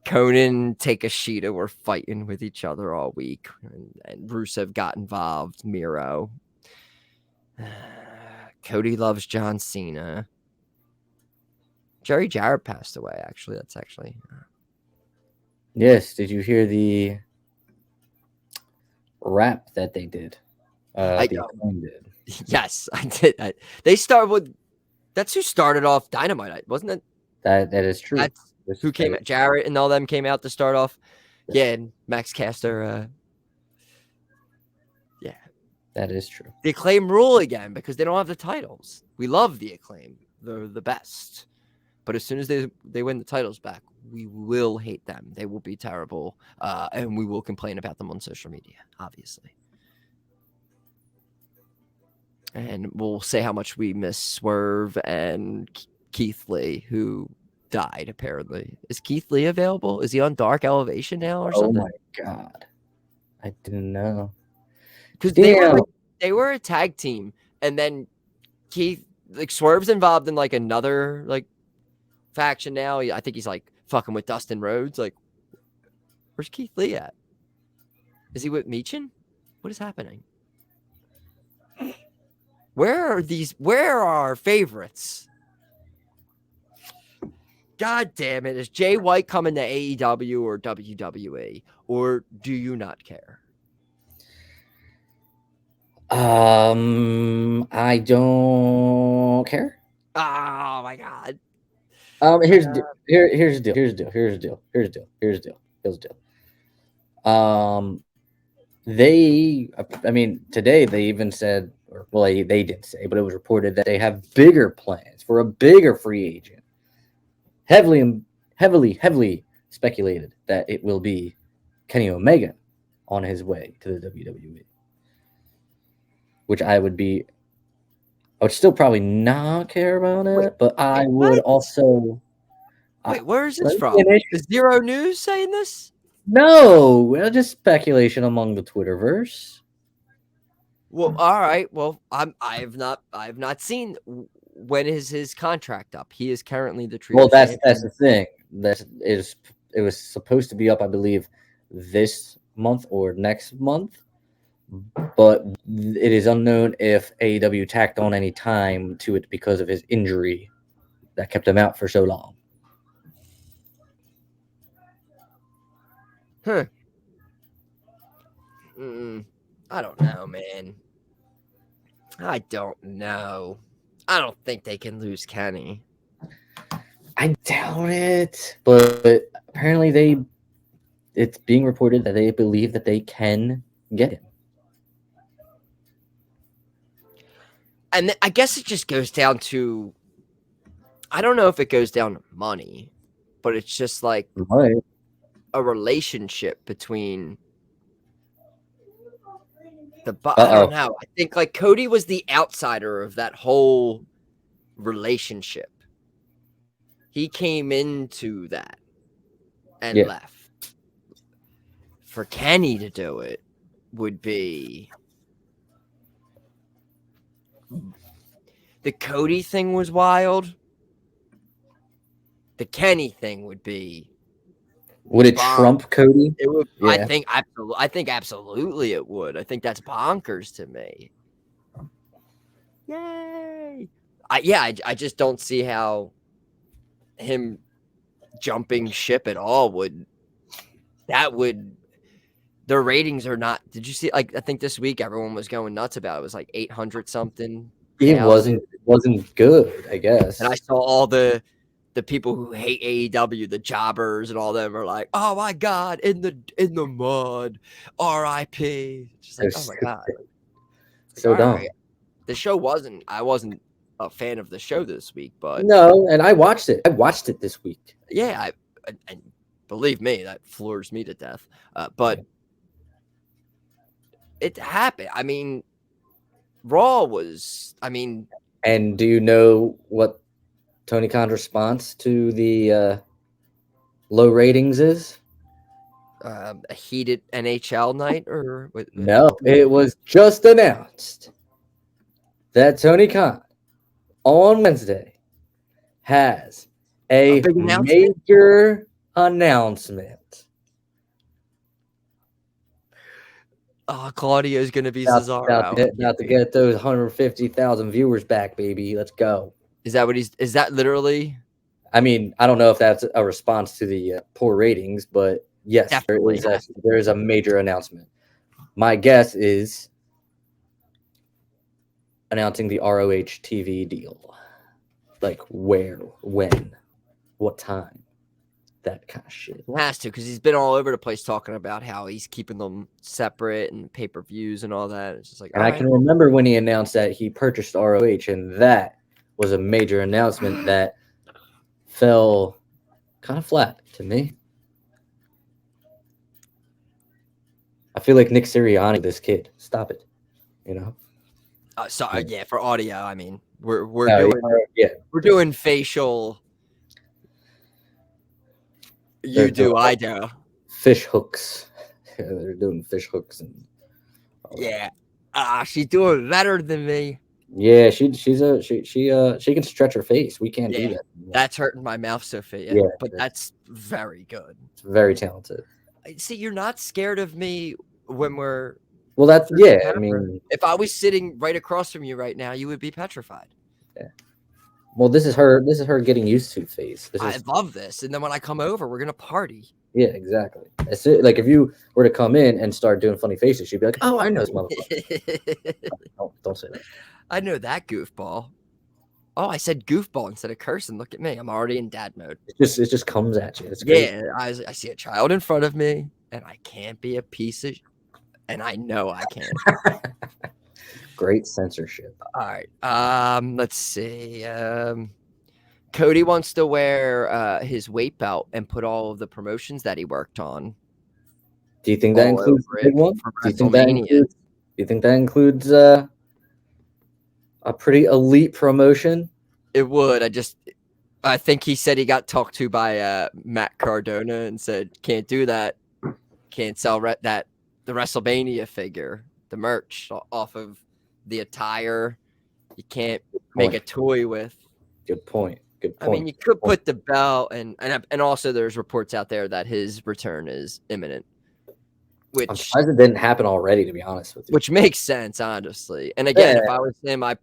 Speaker 3: Conan and Takeshita were fighting with each other all week, and Rusev got involved. Miro. Cody loves John Cena. Jerry Jarrett passed away, actually. That's actually.
Speaker 4: Yes, did you hear the rap that they did? Did.
Speaker 3: Yes, I did. They started with. That's who started off Dynamite, wasn't it?
Speaker 4: That is true.
Speaker 3: That's who came out. Jarrett and all them came out to start off. Yeah, and Max Caster. Yeah,
Speaker 4: that is true.
Speaker 3: The Acclaim rule again because they don't have the titles. We love the Acclaim; they're the best. But as soon as they win the titles back, we will hate them. They will be terrible, and we will complain about them on social media, obviously. And we'll say how much we miss Swerve and Keith Lee, who died, apparently. Is Keith Lee available? Is he on Dark Elevation now or something?
Speaker 4: Oh, my God. I didn't know.
Speaker 3: Because they were a tag team, and then Swerve's involved in, another, faction now. I think he's, fucking with Dustin Rhodes. Where's Keith Lee at? Is he with Meechin? What is happening? Where are our favorites? God damn it. Is Jay White coming to AEW or WWE? Or do you not care?
Speaker 4: I don't care.
Speaker 3: Oh my God.
Speaker 4: Here's the deal. Today they even said, they didn't say, but it was reported that they have bigger plans for a bigger free agent. Heavily speculated that it will be Kenny Omega on his way to the WWE, which I would still probably not care about it, but I would also.
Speaker 3: Wait, where is this from? Is Zero News saying this?
Speaker 4: No, just speculation among the Twitterverse.
Speaker 3: Well, all right. Well, I have not seen when is his contract up? He is currently the trio
Speaker 4: Well, that's
Speaker 3: champion.
Speaker 4: the thing. It was supposed to be up, I believe, this month or next month, but it is unknown if AEW tacked on any time to it because of his injury that kept him out for so long.
Speaker 3: Huh. I don't know, man. I don't know. I don't think they can lose Kenny.
Speaker 4: I doubt it, but apparently it's being reported that they believe that they can get him.
Speaker 3: And I guess it just goes down to, I don't know if it goes down to money, but it's just like
Speaker 4: Right.
Speaker 3: a relationship between I don't know. I think like Cody was the outsider of that whole relationship. He came into that and left. For Kenny to do it would be, the Cody thing was wild. The Kenny thing would be.
Speaker 4: Would it trump Cody?
Speaker 3: It would. Yeah. I think absolutely it would. I think that's bonkers to me. Yay! I just don't see how him jumping ship at all would. Their ratings are not. Did you see? Like, I think this week everyone was going nuts about it. It was like 800 something.
Speaker 4: It wasn't good, I guess.
Speaker 3: And I saw all the people who hate AEW, the jobbers and all them are like, oh my God, in the mud, RIP. Just like, oh my God.
Speaker 4: So dumb.
Speaker 3: Right. The show I wasn't a fan of the show this week, but.
Speaker 4: No, and I watched it. I watched it this week.
Speaker 3: Yeah, and believe me, that floors me to death. But it happened. I mean, Raw was,
Speaker 4: And do you know what Tony Khan's response to the low ratings is?
Speaker 3: A heated NHL night, or
Speaker 4: no, it was just announced that Tony Khan on Wednesday has a major announcement.
Speaker 3: Claudio's going to be Cesaro.
Speaker 4: About to get those 150,000 viewers back, baby. Let's go.
Speaker 3: Is that literally?
Speaker 4: I mean, I don't know if that's a response to the poor ratings, but yes, there is a major announcement. My guess is announcing the ROH TV deal. Like where, when, what time, that kind of shit.
Speaker 3: He has to, because he's been all over the place talking about how he's keeping them separate and pay-per-views and all that. It's just like,
Speaker 4: and I can remember when he announced that he purchased ROH, and that was a major announcement that fell kind of flat to me. I feel like Nick Sirianni, this kid. Stop it. You know?
Speaker 3: Sorry, yeah, for audio, I mean, we're doing facial. I do.
Speaker 4: Fish hooks. Yeah, they're doing fish hooks and.
Speaker 3: She's doing better than me.
Speaker 4: Yeah, she can stretch her face. We can't do that.
Speaker 3: That's hurting my mouth, Sophia. Yeah, but that's very good.
Speaker 4: It's very talented.
Speaker 3: See, you're not scared of me when we're.
Speaker 4: Well, that's I mean,
Speaker 3: if I was sitting right across from you right now, you would be petrified.
Speaker 4: Yeah. Well, this is her getting used to phase.
Speaker 3: I love this, and then when I come over, we're gonna party.
Speaker 4: Yeah, exactly. Like if you were to come in and start doing funny faces, she'd be like, "Oh, I know this motherfucker." Don't say that.
Speaker 3: I know that goofball. Oh, I said goofball instead of cursing. Look at me. I'm already in dad mode.
Speaker 4: It just comes at you. It's crazy.
Speaker 3: Yeah, I see a child in front of me, and I can't be a piece of. And I know I can't.
Speaker 4: Great censorship.
Speaker 3: All right. Let's see. Cody wants to wear his weight belt and put all of the promotions that he worked on.
Speaker 4: Do you think that includes the big one? Do you think that includes a pretty elite promotion?
Speaker 3: It would. I think he said he got talked to by Matt Cardona and said, can't do that. Can't sell the WrestleMania figure, the merch off of the attire you can't make a toy with.
Speaker 4: Good point. Good
Speaker 3: I
Speaker 4: point.
Speaker 3: mean, you could put the belt, and also there's reports out there that his return is imminent,
Speaker 4: I'm
Speaker 3: which
Speaker 4: surprised it didn't happen already, to be honest with you.
Speaker 3: which makes sense, honestly. And again, if
Speaker 4: Yeah.
Speaker 3: I was him, I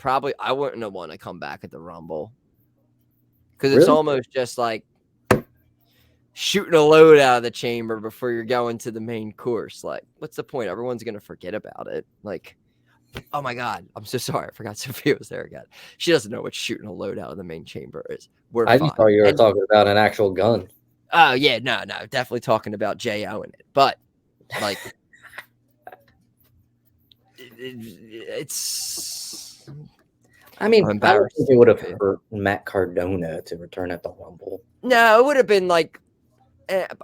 Speaker 3: wouldn't have want to come back at the Rumble, because it's
Speaker 4: Really?
Speaker 3: almost just like shooting a load out of the chamber before you're going to the main course. Like, what's the point? Everyone's gonna forget about it. Like, oh my god, I'm so sorry, I forgot Sophia was there again. She doesn't know what shooting a load out of the main chamber is. We're
Speaker 4: I
Speaker 3: fine.
Speaker 4: just thought you were
Speaker 3: And-
Speaker 4: talking about an actual gun.
Speaker 3: Oh yeah, no, definitely talking about J.O. in it, but like, it's.
Speaker 4: I mean,
Speaker 3: I'm
Speaker 4: I don't
Speaker 3: embarrassed.
Speaker 4: think it would have hurt Matt Cardona to return at the Rumble.
Speaker 3: No, it would have been like.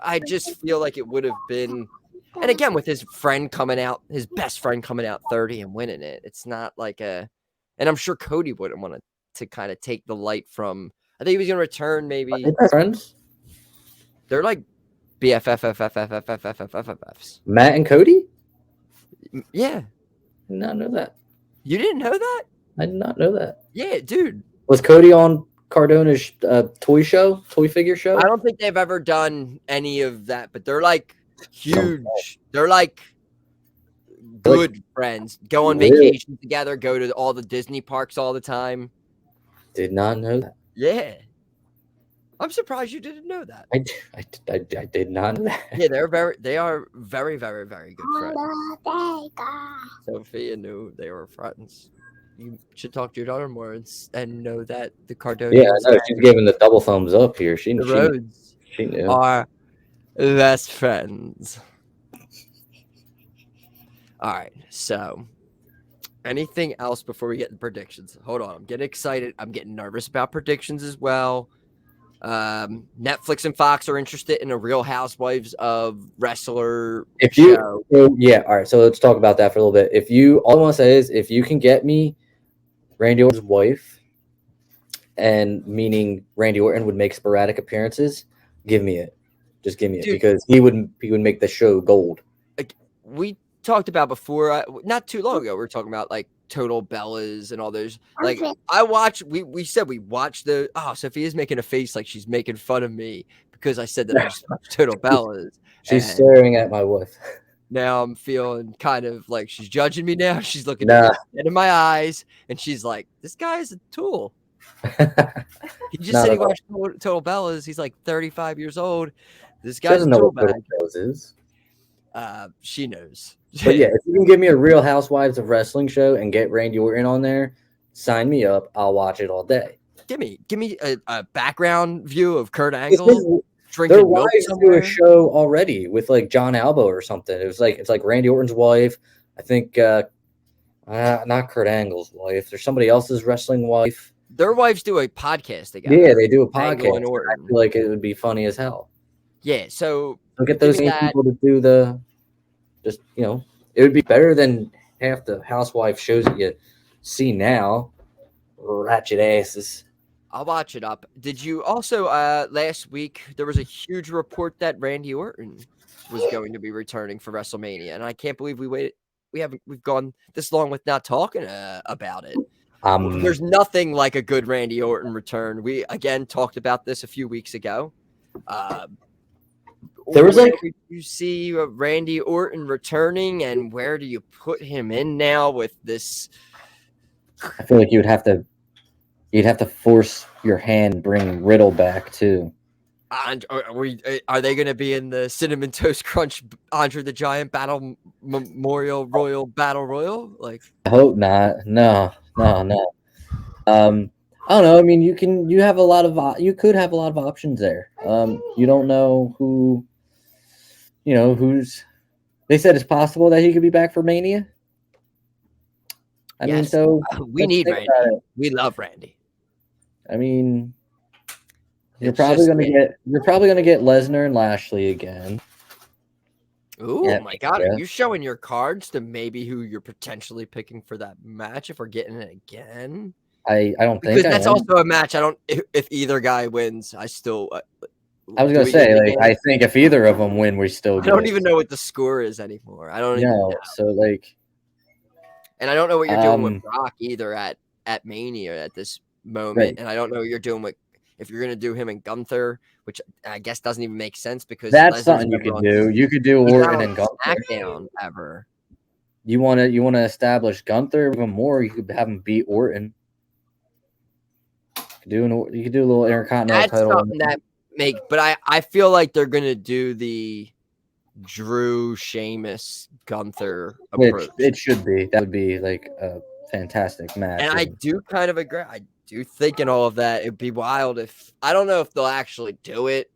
Speaker 3: I just feel like it would have been, and again with his friend coming out, his best friend coming out 30 and winning it. It's not like a, and I'm sure Cody wouldn't want to kind of take the light from. I think he was going to return maybe.
Speaker 4: Are they best friends?
Speaker 3: They're like BFFs.
Speaker 4: Matt and Cody?
Speaker 3: Yeah,
Speaker 4: I did not know that.
Speaker 3: you didn't know that?
Speaker 4: I did not know that.
Speaker 3: Yeah, dude.
Speaker 4: Was Cody on Cardona's toy figure show?
Speaker 3: I don't think they've ever done any of that, but they're like huge. They're like good friends. Go on
Speaker 4: Really?
Speaker 3: vacation together. Go to all the Disney parks all the time.
Speaker 4: Did not know that.
Speaker 3: Yeah, I'm surprised you didn't know that.
Speaker 4: I did not know that.
Speaker 3: Yeah, they are very, very, very good friends. Sophia knew they were friends. You should talk to your daughter more and know that the Cardonians
Speaker 4: Yeah, I know. She's giving the double thumbs up here.
Speaker 3: the Rhodes
Speaker 4: she knew.
Speaker 3: are best friends. All right, so anything else before we get the predictions? Hold on, I'm getting excited. I'm getting nervous about predictions as well. Netflix and Fox are interested in a Real Housewives of Wrestler show.
Speaker 4: Yeah, all right. So let's talk about that for a little bit. All I want to say is, if you can get me Randy Orton's wife, and meaning Randy Orton would make sporadic appearances, give me it. Just give me it.
Speaker 3: Dude.
Speaker 4: Because he would make the show gold.
Speaker 3: We talked about before, not too long ago. We were talking about like Total Bellas and all those. Like, I watched. We said we watched the. Oh, Sophia's making a face like she's making fun of me because I said that I just watched Total Bellas.
Speaker 4: She's
Speaker 3: and
Speaker 4: staring at my wife.
Speaker 3: now I'm feeling kind of like she's judging me now. She's looking
Speaker 4: Nah.
Speaker 3: in my eyes and she's like, "This guy is a tool." He just
Speaker 4: Not
Speaker 3: said he
Speaker 4: at all.
Speaker 3: watched Total Bellas. He's like 35 years old. This
Speaker 4: She
Speaker 3: guy's a
Speaker 4: doesn't know
Speaker 3: tool
Speaker 4: what
Speaker 3: bag.
Speaker 4: Total Bellas is.
Speaker 3: She knows.
Speaker 4: But yeah, if you can give me a Real Housewives of Wrestling show and get Randy Orton on there, sign me up. I'll watch it all day.
Speaker 3: Give me a background view of Kurt
Speaker 4: Their
Speaker 3: Angle drinking milk
Speaker 4: wives do
Speaker 3: somewhere.
Speaker 4: a show already with like John Albo or something. It's like Randy Orton's wife. I think not Kurt Angle's wife. There's somebody else's wrestling wife.
Speaker 3: Their wives do a podcast together.
Speaker 4: Yeah, they do a
Speaker 3: Angle
Speaker 4: podcast.
Speaker 3: and
Speaker 4: I
Speaker 3: Orton.
Speaker 4: feel like it would be funny as hell.
Speaker 3: Yeah, so
Speaker 4: Look at those
Speaker 3: Give me
Speaker 4: same
Speaker 3: that.
Speaker 4: people to do it would be better than half the housewife shows that you see now. Ratchet asses.
Speaker 3: I'll watch it up. Did you also last week there was a huge report that Randy Orton was going to be returning for WrestleMania, and I can't believe we've gone this long with not talking about it. There's nothing like a good Randy Orton return. We again talked about this a few weeks ago.
Speaker 4: There was
Speaker 3: where
Speaker 4: like-
Speaker 3: do you see Randy Orton returning, and where do you put him in now with this?
Speaker 4: I feel like you'd have to force your hand and bring Riddle back too.
Speaker 3: Are they going to be in the Cinnamon Toast Crunch Andre the Giant Battle Memorial Royal Battle Royal? Like,
Speaker 4: I hope not. No. I don't know. I mean, you could have a lot of options there. You don't know who's. They said it's possible that he could be back for Mania. I mean,
Speaker 3: Yes.
Speaker 4: so
Speaker 3: we
Speaker 4: let's
Speaker 3: need
Speaker 4: think
Speaker 3: Randy.
Speaker 4: about it.
Speaker 3: We love Randy.
Speaker 4: I mean, you're
Speaker 3: It's
Speaker 4: probably
Speaker 3: just
Speaker 4: gonna get Lesnar and Lashley again.
Speaker 3: Ooh,
Speaker 4: Yeah,
Speaker 3: my God.
Speaker 4: yeah.
Speaker 3: Are you showing your cards to maybe who you're potentially picking for that match if we're getting it again?
Speaker 4: I don't think
Speaker 3: Because
Speaker 4: I
Speaker 3: that's
Speaker 4: am.
Speaker 3: also a match. If either guy wins, I still.
Speaker 4: I was
Speaker 3: do
Speaker 4: gonna
Speaker 3: we
Speaker 4: say,
Speaker 3: get it
Speaker 4: like,
Speaker 3: again?
Speaker 4: I think if either of them win, we still.
Speaker 3: I don't even know what the score is anymore. I don't even
Speaker 4: know.
Speaker 3: know.
Speaker 4: So like,
Speaker 3: And I don't know what you're doing with
Speaker 4: Um,
Speaker 3: Brock either at at Mania at this moment,
Speaker 4: Right.
Speaker 3: and I don't know what you're doing with if you're gonna do him and Gunther, which I guess doesn't even make sense because
Speaker 4: That's
Speaker 3: Lesnar's
Speaker 4: something you
Speaker 3: never
Speaker 4: could
Speaker 3: on-
Speaker 4: do. You could do
Speaker 3: he's not
Speaker 4: Orton
Speaker 3: on
Speaker 4: and Gunther.
Speaker 3: SmackDown ever.
Speaker 4: You want to establish Gunther even more. You could have him beat Orton. You could do a little Intercontinental
Speaker 3: That's
Speaker 4: title.
Speaker 3: something that but I feel like they're gonna do the Drew, Sheamus, Gunther
Speaker 4: Which
Speaker 3: approach.
Speaker 4: it should be. That would be like a fantastic match.
Speaker 3: And I do kind of agree. I do think in all of that, it'd be wild if I don't know if they'll actually do it,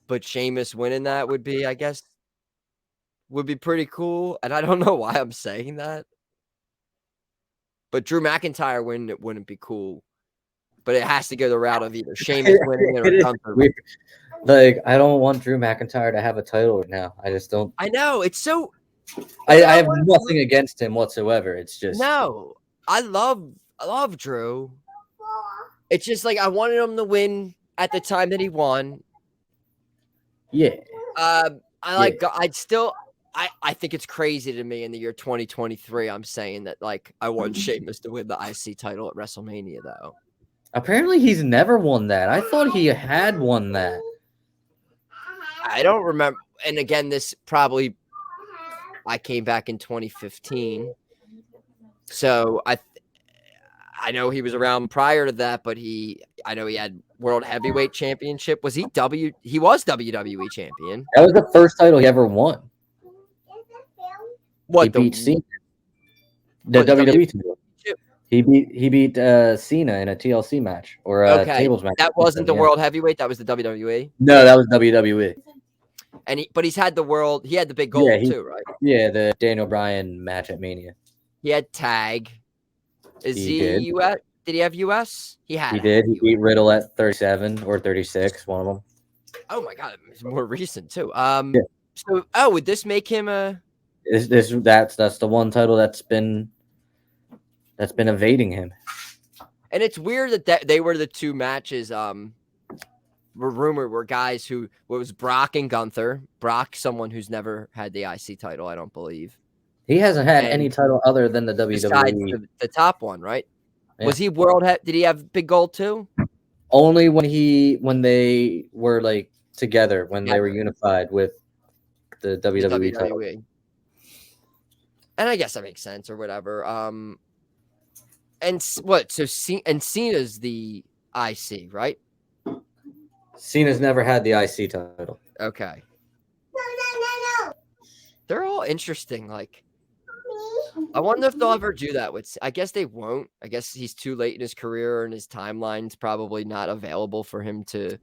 Speaker 3: but Sheamus winning that would be, I guess, would be pretty cool. And I don't know why I'm saying that. But Drew McIntyre winning it wouldn't be cool. But it has to go the route of either Sheamus winning it or Gunther winning.
Speaker 4: Like, I don't want Drew McIntyre to have a title right now. I just don't.
Speaker 3: I know. It's so.
Speaker 4: I have nothing against him whatsoever. It's just.
Speaker 3: No. I love Drew. It's just like I wanted him to win at the time that he won.
Speaker 4: Yeah.
Speaker 3: I think it's crazy to me in the year 2023. I'm saying that like I want Sheamus to win the IC title at WrestleMania though.
Speaker 4: Apparently he's never won that. I thought he had won that.
Speaker 3: I don't remember. And again, this probably I came back in 2015. So I know he was around prior to that, but I know he had World Heavyweight Championship. Was he he was WWE champion.
Speaker 4: That was the first title he ever won.
Speaker 3: What
Speaker 4: He beat Cena. The
Speaker 3: what,
Speaker 4: WWE title. He beat Cena in a TLC match or a tables match.
Speaker 3: That wasn't the World Heavyweight, that was the WWE.
Speaker 4: No, that was WWE.
Speaker 3: And he had he had the big gold too, right?
Speaker 4: Yeah, the Daniel Bryan match at Mania.
Speaker 3: He had tag. Is
Speaker 4: He
Speaker 3: he
Speaker 4: did.
Speaker 3: US? Did he have US? He had.
Speaker 4: He did. He beat Riddle at 37 or 36, one of them.
Speaker 3: Oh my god, it's more recent too.
Speaker 4: Yeah.
Speaker 3: So would this make him a
Speaker 4: That's the one title that's been evading him.
Speaker 3: And it's weird that they were the two matches were rumored were guys who was Brock and Gunther. Brock, someone who's never had the IC title, I don't believe.
Speaker 4: He hasn't had any title other than the
Speaker 3: Besides
Speaker 4: WWE.
Speaker 3: the top one, right?
Speaker 4: Yeah.
Speaker 3: Was he did he have big gold too?
Speaker 4: Only when they were like together, when they were unified with the WWE title.
Speaker 3: And I guess that makes sense or whatever. And what? So Cena's the IC, right?
Speaker 4: Cena's never had the IC title.
Speaker 3: Okay.
Speaker 5: No.
Speaker 3: They're all interesting. Like, I wonder if they'll ever do that with. I guess they won't. I guess he's too late in his career and his timeline's probably not available for him to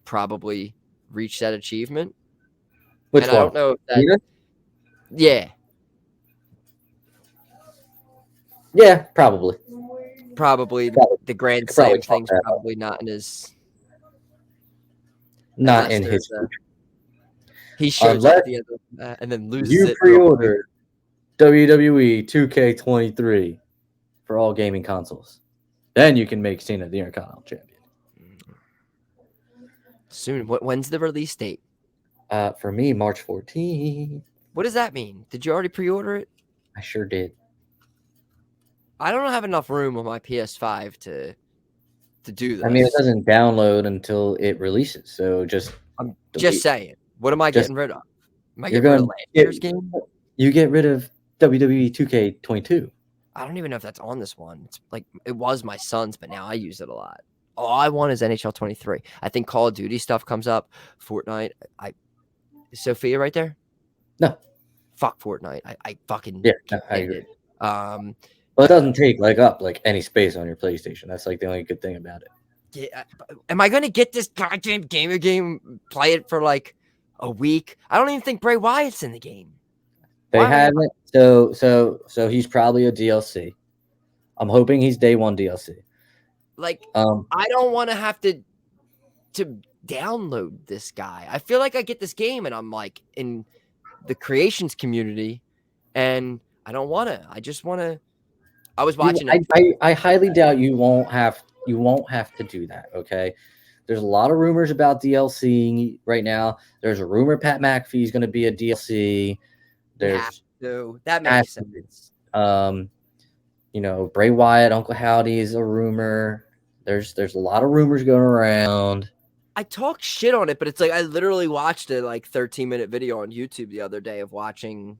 Speaker 3: probably reach that achievement.
Speaker 4: Which
Speaker 3: and
Speaker 4: one?
Speaker 3: I don't know if that.
Speaker 4: Cena?
Speaker 3: Yeah,
Speaker 4: Yeah, probably.
Speaker 3: probably the Grand
Speaker 4: Could probably
Speaker 3: Slam thing's
Speaker 4: talk that
Speaker 3: probably not in his.
Speaker 4: Not in
Speaker 3: unless
Speaker 4: his.
Speaker 3: there's he shows up
Speaker 4: Unless
Speaker 3: at the end of that and then loses
Speaker 4: You
Speaker 3: it. real quick.
Speaker 4: pre-ordered WWE 2K23 for all gaming consoles. Then you can make Cena the Intercontinental Champion.
Speaker 3: Soon. When's the release date?
Speaker 4: For me, March 14th.
Speaker 3: What does that mean? Did you already pre-order it?
Speaker 4: I sure did.
Speaker 3: I don't have enough room on my PS5 to do this.
Speaker 4: I mean, it doesn't download until it releases. So
Speaker 3: I'm just saying. What am I
Speaker 4: Just-
Speaker 3: getting rid of? Am I
Speaker 4: you're
Speaker 3: getting rid of
Speaker 4: gonna
Speaker 3: last year's game?
Speaker 4: You get rid of WWE 2K22.
Speaker 3: I don't even know if that's on this one. It's like it was my son's, but now I use it a lot. All I want is NHL 23. I think Call of Duty stuff comes up. Fortnite. Is Sophia right there?
Speaker 4: No.
Speaker 3: Fuck Fortnite. I fucking
Speaker 4: I agree.
Speaker 3: it.
Speaker 4: Well, it doesn't take up any space on your PlayStation. That's like the only good thing about it.
Speaker 3: Yeah, am I gonna get this goddamn gamer game? Play it for like a week? I don't even think Bray Wyatt's in the game.
Speaker 4: They
Speaker 3: Why?
Speaker 4: haven't. So he's probably a DLC. I'm hoping he's day one DLC.
Speaker 3: Like,
Speaker 4: Um,
Speaker 3: I don't want to have to download this guy. I feel like I get this game and I'm like in the creations community, and I don't want to. I just want to. I was watching.
Speaker 4: I highly doubt you won't have to do that. Okay. There's a lot of rumors about DLC right now. There's a rumor Pat McAfee is going to be a DLC. There's
Speaker 3: that makes sense.
Speaker 4: Bray Wyatt, Uncle Howdy is a rumor. There's a lot of rumors going around.
Speaker 3: I talk shit on it, but it's like I literally watched a 13-minute video on YouTube the other day of watching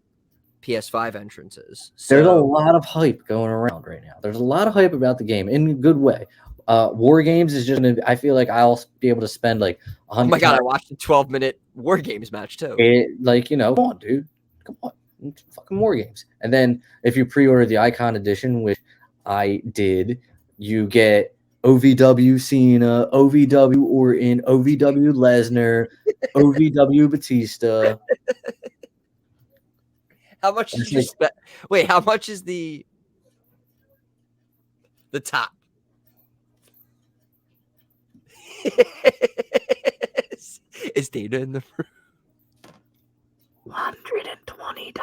Speaker 3: PS5 entrances.
Speaker 4: There's a
Speaker 3: So
Speaker 4: lot of hype going around right now. There's a lot of hype about the game in a good way. War Games is just I feel like I'll be able to spend like
Speaker 3: oh my god, I watched a 12-minute War Games match too.
Speaker 4: Come on, dude. Come on. It's fucking War Games. And then if you pre-order the Icon Edition, which I did, you get OVW Cena, OVW Orton, OVW Lesnar, OVW Batista.
Speaker 3: How much did you spend? Wait, how much is the top? Is Dana in the room?
Speaker 4: $120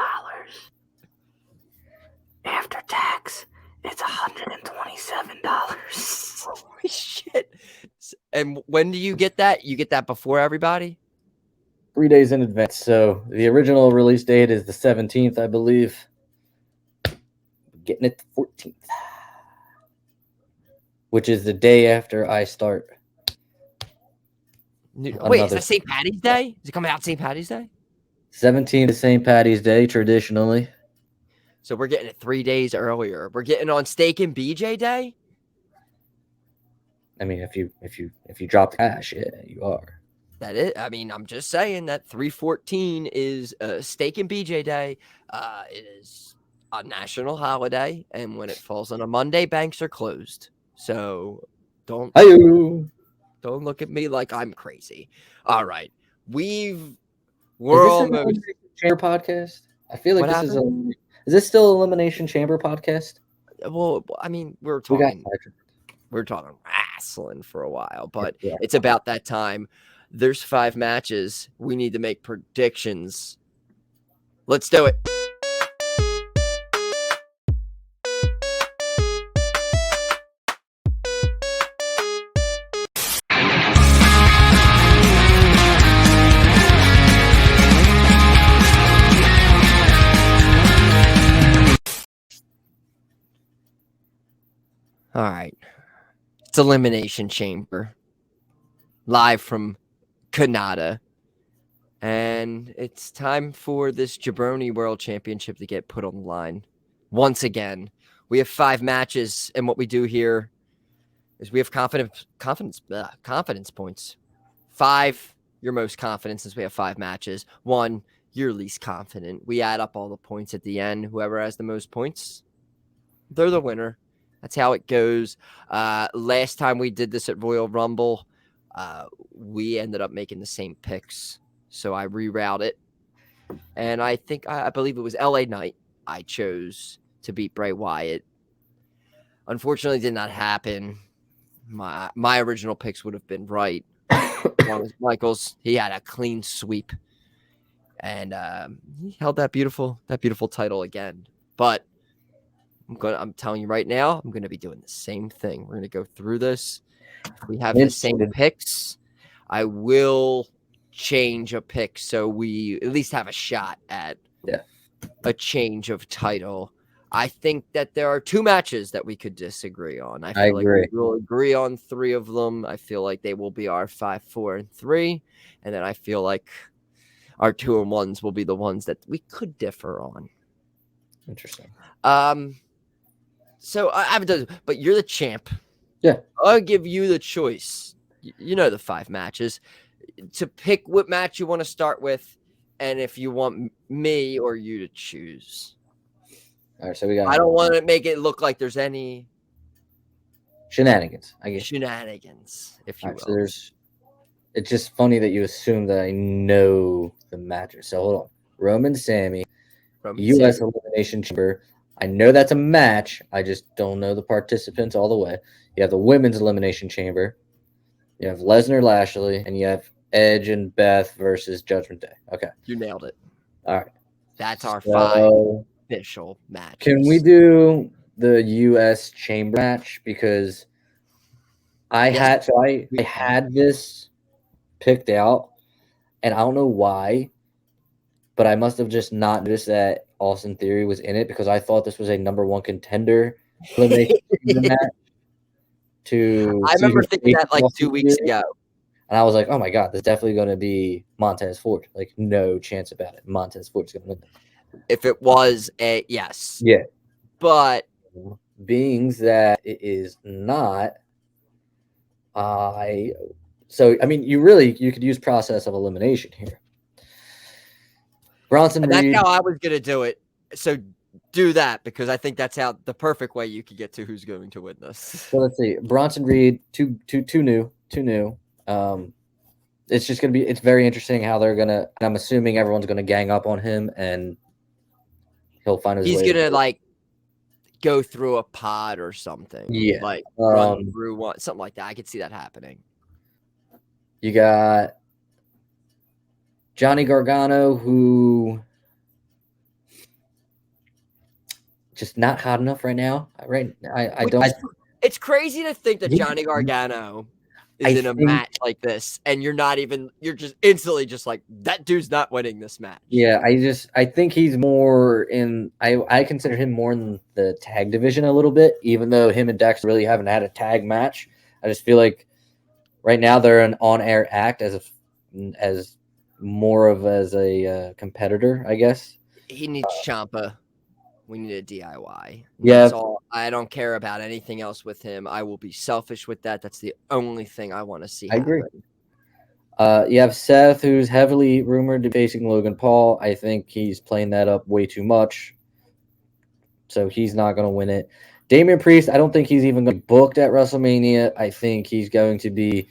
Speaker 4: after tax. It's $127.
Speaker 3: Holy shit! And when do you get that? You get that before everybody?
Speaker 4: 3 days in advance. So the original release date is the 17th, I believe. Getting it the 14th, which is the day after I start.
Speaker 3: Wait, is that St. Patty's Day? Is it coming out St. Patty's Day?
Speaker 4: 17th is St. Patty's Day, traditionally.
Speaker 3: So we're getting it 3 days earlier. We're getting on Steak and BJ Day.
Speaker 4: I mean, if you drop the cash, yeah, you are.
Speaker 3: That is, I mean, I'm just saying that 3/14 is Steak and BJ Day. It is a national holiday, and when it falls on a Monday, banks are closed. So don't look at me like I'm crazy. All right, we're almost
Speaker 4: Elimination Chamber podcast. I feel like
Speaker 3: What
Speaker 4: this is this still Elimination Chamber podcast?
Speaker 3: well. I mean, we're
Speaker 4: We got
Speaker 3: talking wrestling for a while, but
Speaker 4: Yeah.
Speaker 3: it's about that time. There's 5 matches. We need to make predictions. Let's do it. All right. It's Elimination Chamber. Live from Canada. And it's time for this jaBROni World Championship to get put on the line. Once again, we have 5 matches, and what we do here is we have confidence points. 5, your most confident, since we have 5 matches. 1, you're least confident. We add up all the points at the end. Whoever has the most points, they're the winner. That's how it goes. Last time we did this at Royal Rumble, we ended up making the same picks. So I rerouted it. And I believe it was LA Knight I chose to beat Bray Wyatt. Unfortunately, it did not happen. My original picks would have been right. Michaels, he had a clean sweep. And he held that beautiful title again. But I'm telling you right now, I'm going to be doing the same thing. We're going to go through this. If we have the same picks, I will change a pick so we at least have a shot at a change of title. I think that there are 2 matches that we could disagree on. I feel like we will agree on 3 of them. I feel like they will be our 5, 4, and 3. And then I feel like our 2 and 1s will be the ones that we could differ on.
Speaker 4: Interesting.
Speaker 3: So I haven't done, but you're the champ.
Speaker 4: Yeah.
Speaker 3: I'll give you the choice. You know the 5 matches to pick what match you want to start with, and if you want me or you to choose.
Speaker 4: All right, so we got.
Speaker 3: I don't want to make it look like there's any
Speaker 4: shenanigans. I guess
Speaker 3: shenanigans, if you will.
Speaker 4: So it's just funny that you assume that I know the matches. So hold on, Roman Sammy, U.S. Elimination Chamber. I know that's a match. I just don't know the participants all the way. You have the Women's Elimination Chamber. You have Lesnar, Lashley, and you have Edge and Beth versus Judgment Day. Okay.
Speaker 3: You nailed it.
Speaker 4: All right.
Speaker 3: That's our 5 official matches.
Speaker 4: Can we do the U.S. Chamber match? Because I had this picked out, and I don't know why, but I must have just not noticed that Austin Theory was in it because I thought this was a number 1 contender elimination match to
Speaker 3: I
Speaker 4: see
Speaker 3: remember
Speaker 4: who
Speaker 3: thinking that
Speaker 4: faces
Speaker 3: like
Speaker 4: Austin
Speaker 3: 2 weeks
Speaker 4: Theory.
Speaker 3: ago.
Speaker 4: And I was like, oh my God, there's definitely going to be Montez Ford. Like, no chance about it. Montez Ford's going to win.
Speaker 3: If it was a yes.
Speaker 4: Yeah.
Speaker 3: But
Speaker 4: Being that it is not, so I mean, you could use process of elimination here. Bronson
Speaker 3: that's
Speaker 4: Reed.
Speaker 3: how I was gonna do it. So do that because I think that's how the perfect way you could get to who's going to win this.
Speaker 4: So let's see. Bronson Reed, two new. It's just it's very interesting how they're gonna. I'm assuming everyone's gonna gang up on him, and he'll find his
Speaker 3: He's
Speaker 4: way.
Speaker 3: gonna like go through a pod or something.
Speaker 4: Yeah.
Speaker 3: Like run through one, something like that. I could see that happening.
Speaker 4: You got Johnny Gargano, who just not hot enough right now. I don't.
Speaker 3: It's crazy to think that Johnny Gargano is in a match like this, and you're just instantly just like, that dude's not winning this match.
Speaker 4: Yeah, I think he's more in. I consider him more in the tag division a little bit, even though him and Dex really haven't had a tag match. I just feel like right now they're an on-air act as a competitor, I guess.
Speaker 3: He needs Ciampa. We need a DIY.
Speaker 4: Yeah.
Speaker 3: That's all. I don't care about anything else with him. I will be selfish with that. That's the only thing I want to see happen.
Speaker 4: I agree. You have Seth, who's heavily rumored to be facing Logan Paul. I think he's playing that up way too much. So he's not going to win it. Damian Priest, I don't think he's even going to be booked at WrestleMania. I think he's going to be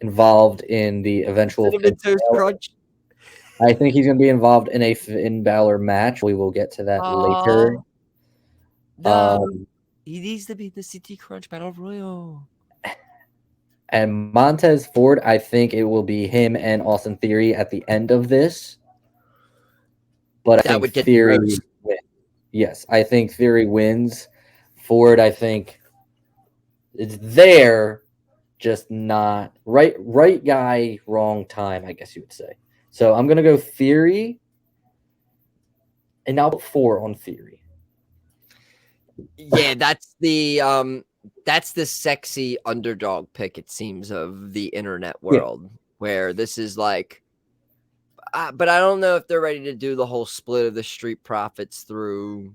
Speaker 4: involved in the eventual
Speaker 3: crunch.
Speaker 4: I think he's going to be involved in a Finn Balor match. We will get to that later.
Speaker 3: No, he needs to be in the CT Crunch Battle Royal.
Speaker 4: And Montez Ford, I think it will be him and Austin Theory at the end of this. But I think Theory wins. Yes, I think Theory wins. Ford, I think it's there, just not right guy, wrong time, I guess you would say. So I'm gonna go Theory, and now 4 on Theory.
Speaker 3: Yeah, that's the sexy underdog pick, it seems, of the internet world, where this is like, but I don't know if they're ready to do the whole split of the Street Profits through.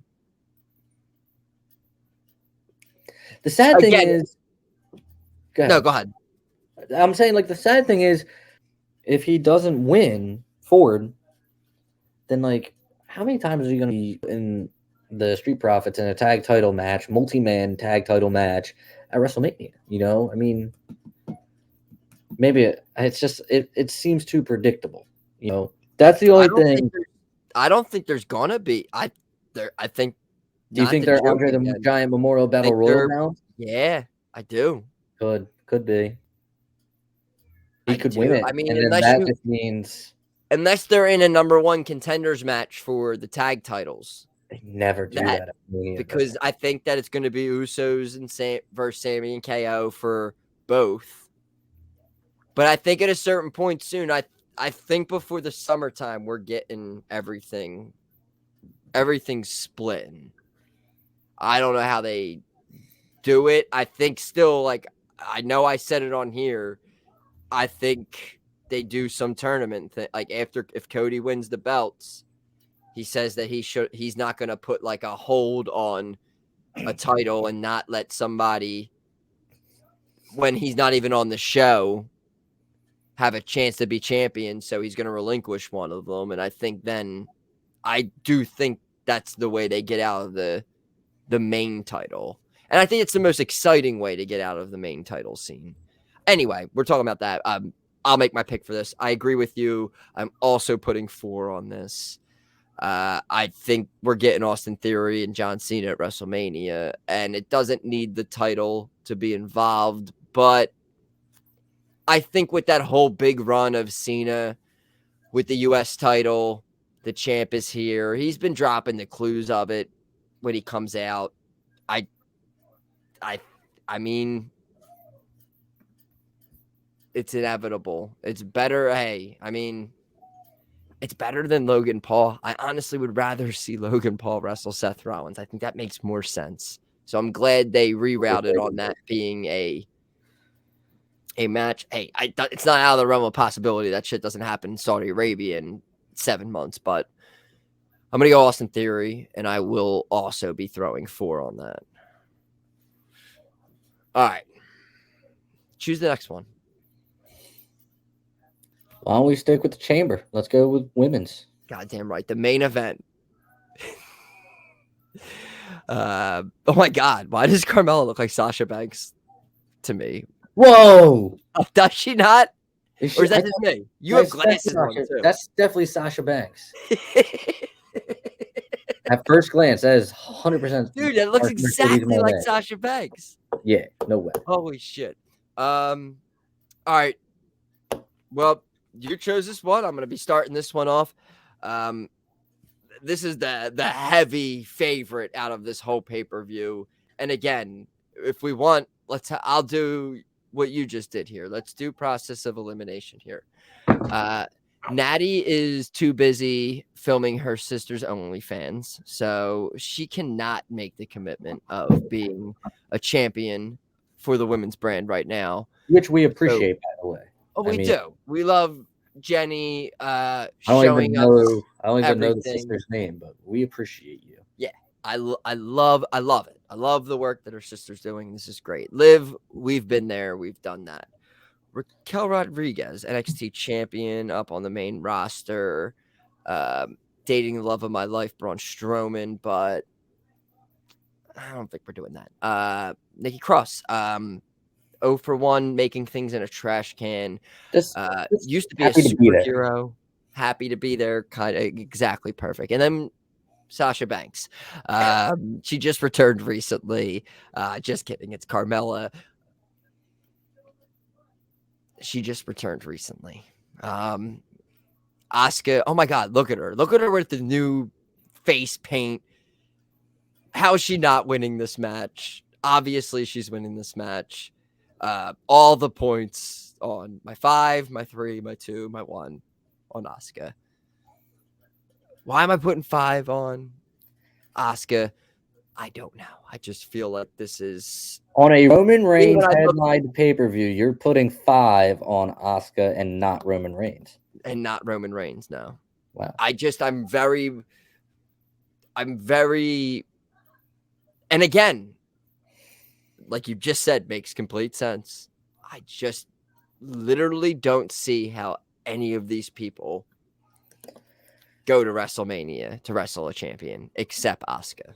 Speaker 4: The sad thing is,
Speaker 3: go ahead.
Speaker 4: I'm saying, like, the sad thing is, if he doesn't win Ford, then, like, how many times are you going to be in the Street Profits in a tag title match, multi-man tag title match at WrestleMania? You know, I mean, maybe it's just it seems too predictable. You know, that's the only thing.
Speaker 3: I don't think there's gonna be. I think.
Speaker 4: Do you think they're Andre the Giant Memorial Battle Royal now?
Speaker 3: Yeah, I do.
Speaker 4: Could be. He could win it.
Speaker 3: I mean,
Speaker 4: and then that just means
Speaker 3: unless they're in a number 1 contenders match for the tag titles.
Speaker 4: They never do that
Speaker 3: because I think that it's going to be Usos and versus Sammy and KO for both. But I think at a certain point soon, I think before the summertime, we're getting everything splitting. I don't know how they do it. I think still, like, I know I said it on here. I think they do some tournament thing. Like, if Cody wins the belts, he says that he's not going to put like a hold on a title and not let somebody, when he's not even on the show, have a chance to be champion. So he's going to relinquish one of them. And I think that's the way they get out of the main title. And I think it's the most exciting way to get out of the main title scene. Anyway, we're talking about that. I'll make my pick for this. I agree with you. I'm also putting 4 on this. I think we're getting Austin Theory and John Cena at WrestleMania, and it doesn't need the title to be involved. But I think with that whole big run of Cena with the U.S. title, the champ is here. He's been dropping the clues of it when he comes out. I mean, it's inevitable. It's better. Hey, I mean, it's better than Logan Paul. I honestly would rather see Logan Paul wrestle Seth Rollins. I think that makes more sense. So I'm glad they rerouted on that being a match. Hey, it's not out of the realm of possibility that shit doesn't happen in Saudi Arabia in 7 months, but I'm going to go Austin Theory, and I will also be throwing 4 on that. All right. Choose the next one.
Speaker 4: Why don't we stick with the chamber? Let's go with women's.
Speaker 3: Goddamn right. The main event. Oh my God. Why does Carmella look like Sasha Banks to me?
Speaker 4: Whoa!
Speaker 3: Oh, does she not? Or is that
Speaker 4: I
Speaker 3: just
Speaker 4: thought-
Speaker 3: me? You have glasses on
Speaker 4: Sasha,
Speaker 3: too.
Speaker 4: That's definitely Sasha Banks. At first glance, that is 100%.
Speaker 3: Dude, that looks
Speaker 4: Mercedes
Speaker 3: exactly like
Speaker 4: Monet.
Speaker 3: Sasha Banks.
Speaker 4: Yeah, no way.
Speaker 3: Holy shit. All right. Well, you chose this one. I'm going to be starting this one off. This is the heavy favorite out of this whole pay-per-view. And again, if we want, I'll do what you just did here. Let's do process of elimination here. Natty is too busy filming her sister's OnlyFans, so she cannot make the commitment of being a champion for the women's brand right now.
Speaker 4: Which we appreciate, by the way.
Speaker 3: Oh, we do. We love Jenny
Speaker 4: I don't
Speaker 3: showing
Speaker 4: even
Speaker 3: us
Speaker 4: know. I don't even know the
Speaker 3: everything.
Speaker 4: sister's name, but we appreciate you.
Speaker 3: Yeah, I love it. I love the work that her sister's doing. This is great. Liv, we've been there. We've done that. Raquel Rodriguez, NXT champion, up on the main roster, dating the love of my life, Braun Strowman, but I don't think we're doing that. Nikki Cross, 0 for 1, making things in a trash can.
Speaker 4: Just
Speaker 3: Used to be a superhero, happy to be there, kind of exactly perfect. And then Sasha Banks, she just returned recently. Just kidding, it's Carmella. She just returned recently. Asuka, oh my God, look at her. Look at her with the new face paint. How is she not winning this match? Obviously, she's winning this match. All the points on my 5, my 3, my 2, my 1 on Asuka. Why am I putting 5 on Asuka? I don't know. I just feel like this is
Speaker 4: on a Roman Reigns
Speaker 3: when I look-
Speaker 4: headlined pay-per-view. You're putting 5 on Asuka and not Roman Reigns.
Speaker 3: And not Roman Reigns, no.
Speaker 4: Wow.
Speaker 3: I'm very, and again, like you just said, makes complete sense. I just literally don't see how any of these people go to WrestleMania to wrestle a champion except Asuka.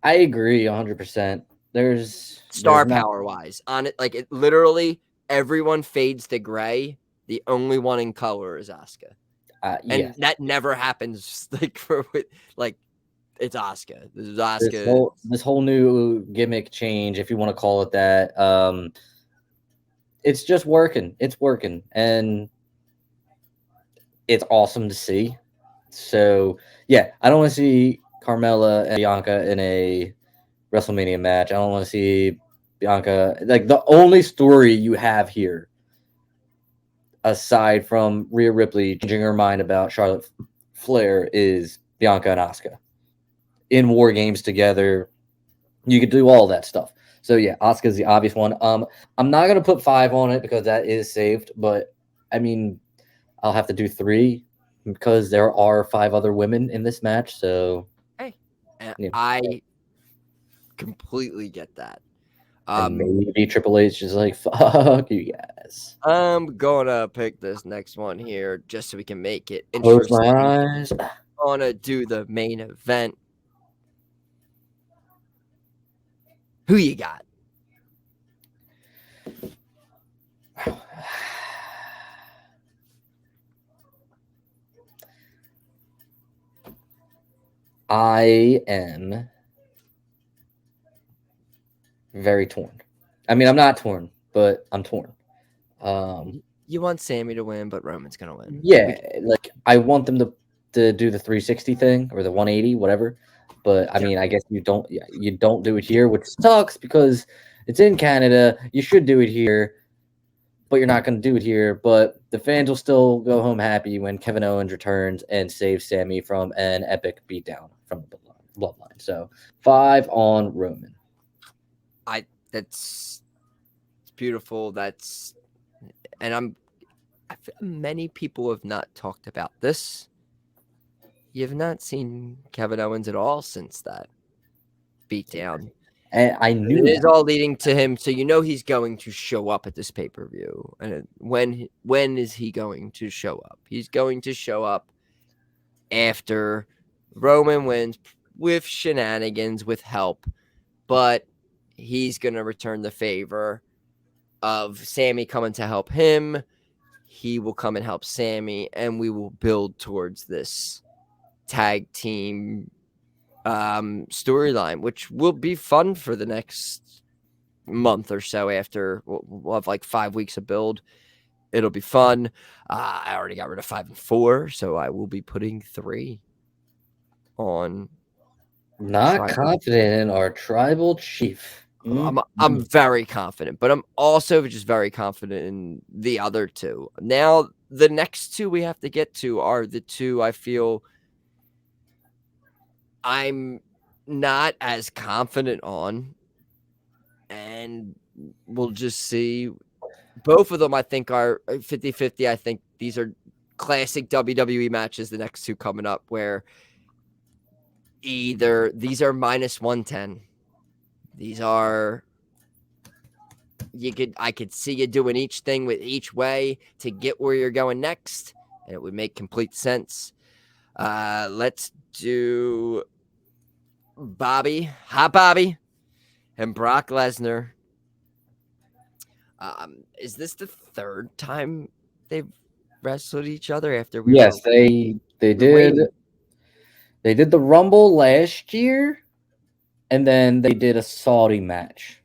Speaker 4: I agree 100%. There's
Speaker 3: Star power wise on it, like it literally everyone fades to gray. The only one in color is Asuka, and that never happens. Like it's Asuka. This is Asuka.
Speaker 4: This whole new gimmick change, if you want to call it that, it's just working. It's working, and it's awesome to see. So yeah, I don't want to see Carmella and Bianca in a WrestleMania match. I don't want to see Bianca. Like the only story you have here, aside from Rhea Ripley changing her mind about Charlotte Flair, is Bianca and Asuka in War Games together. You could do all that stuff. So yeah, Asuka's the obvious one. I'm not gonna put 5 on it because that is saved, but I mean, I'll have to do 3 because there are 5 other women in this match. So
Speaker 3: hey,
Speaker 4: yeah.
Speaker 3: I completely get that.
Speaker 4: And maybe Triple H is like, fuck you guys.
Speaker 3: I'm gonna pick this next one here just so we can make it
Speaker 4: Close
Speaker 3: interesting.
Speaker 4: my eyes.
Speaker 3: I'm gonna do the main event. Who you got?
Speaker 4: I am very torn. I mean, I'm not torn, but I'm torn.
Speaker 3: You want Sammy to win, but Roman's gonna win.
Speaker 4: Yeah, like I want them to do the 360 thing or the 180, whatever. But I mean, I guess you don't do it here, which sucks because it's in Canada. You should do it here, but you're not going to do it here. But the fans will still go home happy when Kevin Owens returns and saves Sammy from an epic beatdown from the bloodline. bloodline. So 5 on Roman.
Speaker 3: That's beautiful. And I feel many people have not talked about this. You have not seen Kevin Owens at all since that beatdown.
Speaker 4: And I knew
Speaker 3: it is
Speaker 4: that.
Speaker 3: all leading to him, so he's going to show up at this pay-per-view. And when is he going to show up? He's going to show up after Roman wins with shenanigans, with help, but he's going to return the favor of Sammy coming to help him. He will come and help Sammy, and we will build towards this tag team storyline, which will be fun for the next month or so. After we'll have like 5 weeks of build. It'll be fun. I already got rid of 5 and 4, so I will be putting 3 on.
Speaker 4: Not confident in our tribal chief.
Speaker 3: I'm very confident, but I'm also just very confident in the other 2. Now, the next 2 we have to get to are the 2 I feel I'm not as confident on, and we'll just see. Both of them, I think, are 50-50. I think these are classic WWE matches, the next 2 coming up, where either these are minus 110. These are, I could see you doing each thing with each way to get where you're going next, and it would make complete sense. Let's do Hot Bobby, and Brock Lesnar. Is this the 3rd time they've wrestled each other after we?
Speaker 4: Yes, they did. They did the Rumble last year, and then they did a Saudi match.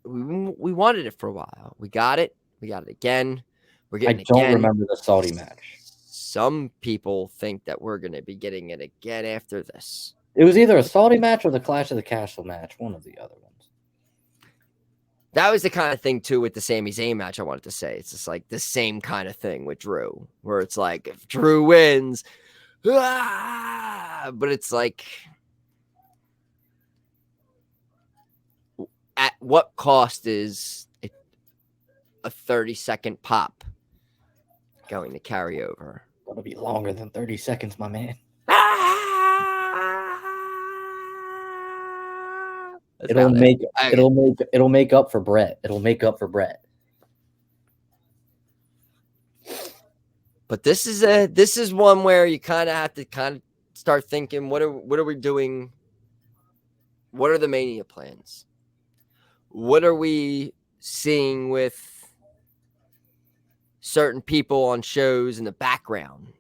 Speaker 3: We wanted it for a while. We got it. We got it again. We're getting it again.
Speaker 4: I don't remember the Saudi match.
Speaker 3: Some people think that we're going to be getting it again after this.
Speaker 4: It was either a Saudi match or the Clash of the Castle match, one of the other ones.
Speaker 3: That was the kind of thing, too, with the Sami Zayn match, I wanted to say. It's just like the same kind of thing with Drew, where it's like, if Drew wins, but it's like, at what cost is a 30-second pop going to carry over?
Speaker 4: That'll be longer than 30 seconds, my man. It'll make up for Brett. It'll make up for Brett.
Speaker 3: But this is one where you kind of have to start thinking, what are we doing? What are the Mania plans? What are we seeing with certain people on shows in the background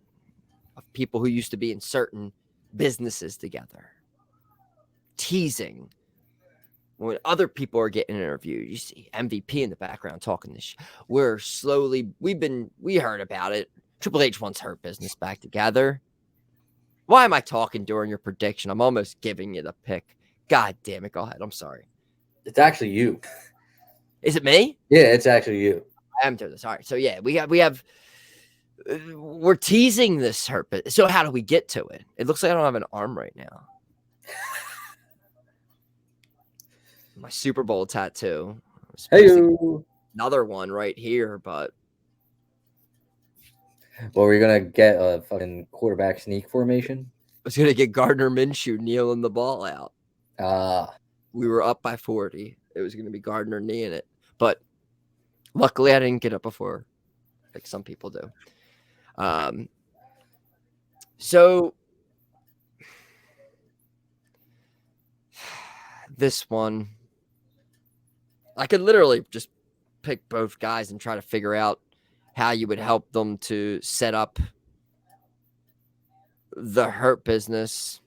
Speaker 3: of people who used to be in certain businesses together? Teasing. When other people are getting interviewed, you see MVP in the background talking this. We heard about it. Triple H wants Hurt Business back together. Why am I talking during your prediction? I'm almost giving you the pick. God damn it. Go ahead. I'm sorry.
Speaker 4: It's actually you.
Speaker 3: Is it me?
Speaker 4: Yeah, it's actually you.
Speaker 3: I am doing this. All right. So yeah, we're teasing this Hurt Business. So how do we get to it? It looks like I don't have an arm right now. My Super Bowl tattoo.
Speaker 4: Hey,
Speaker 3: another one right here, but
Speaker 4: well, we're gonna get a fucking quarterback sneak formation.
Speaker 3: I was gonna get Gardner Minshew kneeling the ball out. We were up by 40. It was gonna be Gardner kneeing it, but luckily I didn't get up before, like some people do. So this one, I could literally just pick both guys and try to figure out how you would help them to set up the Hurt Business.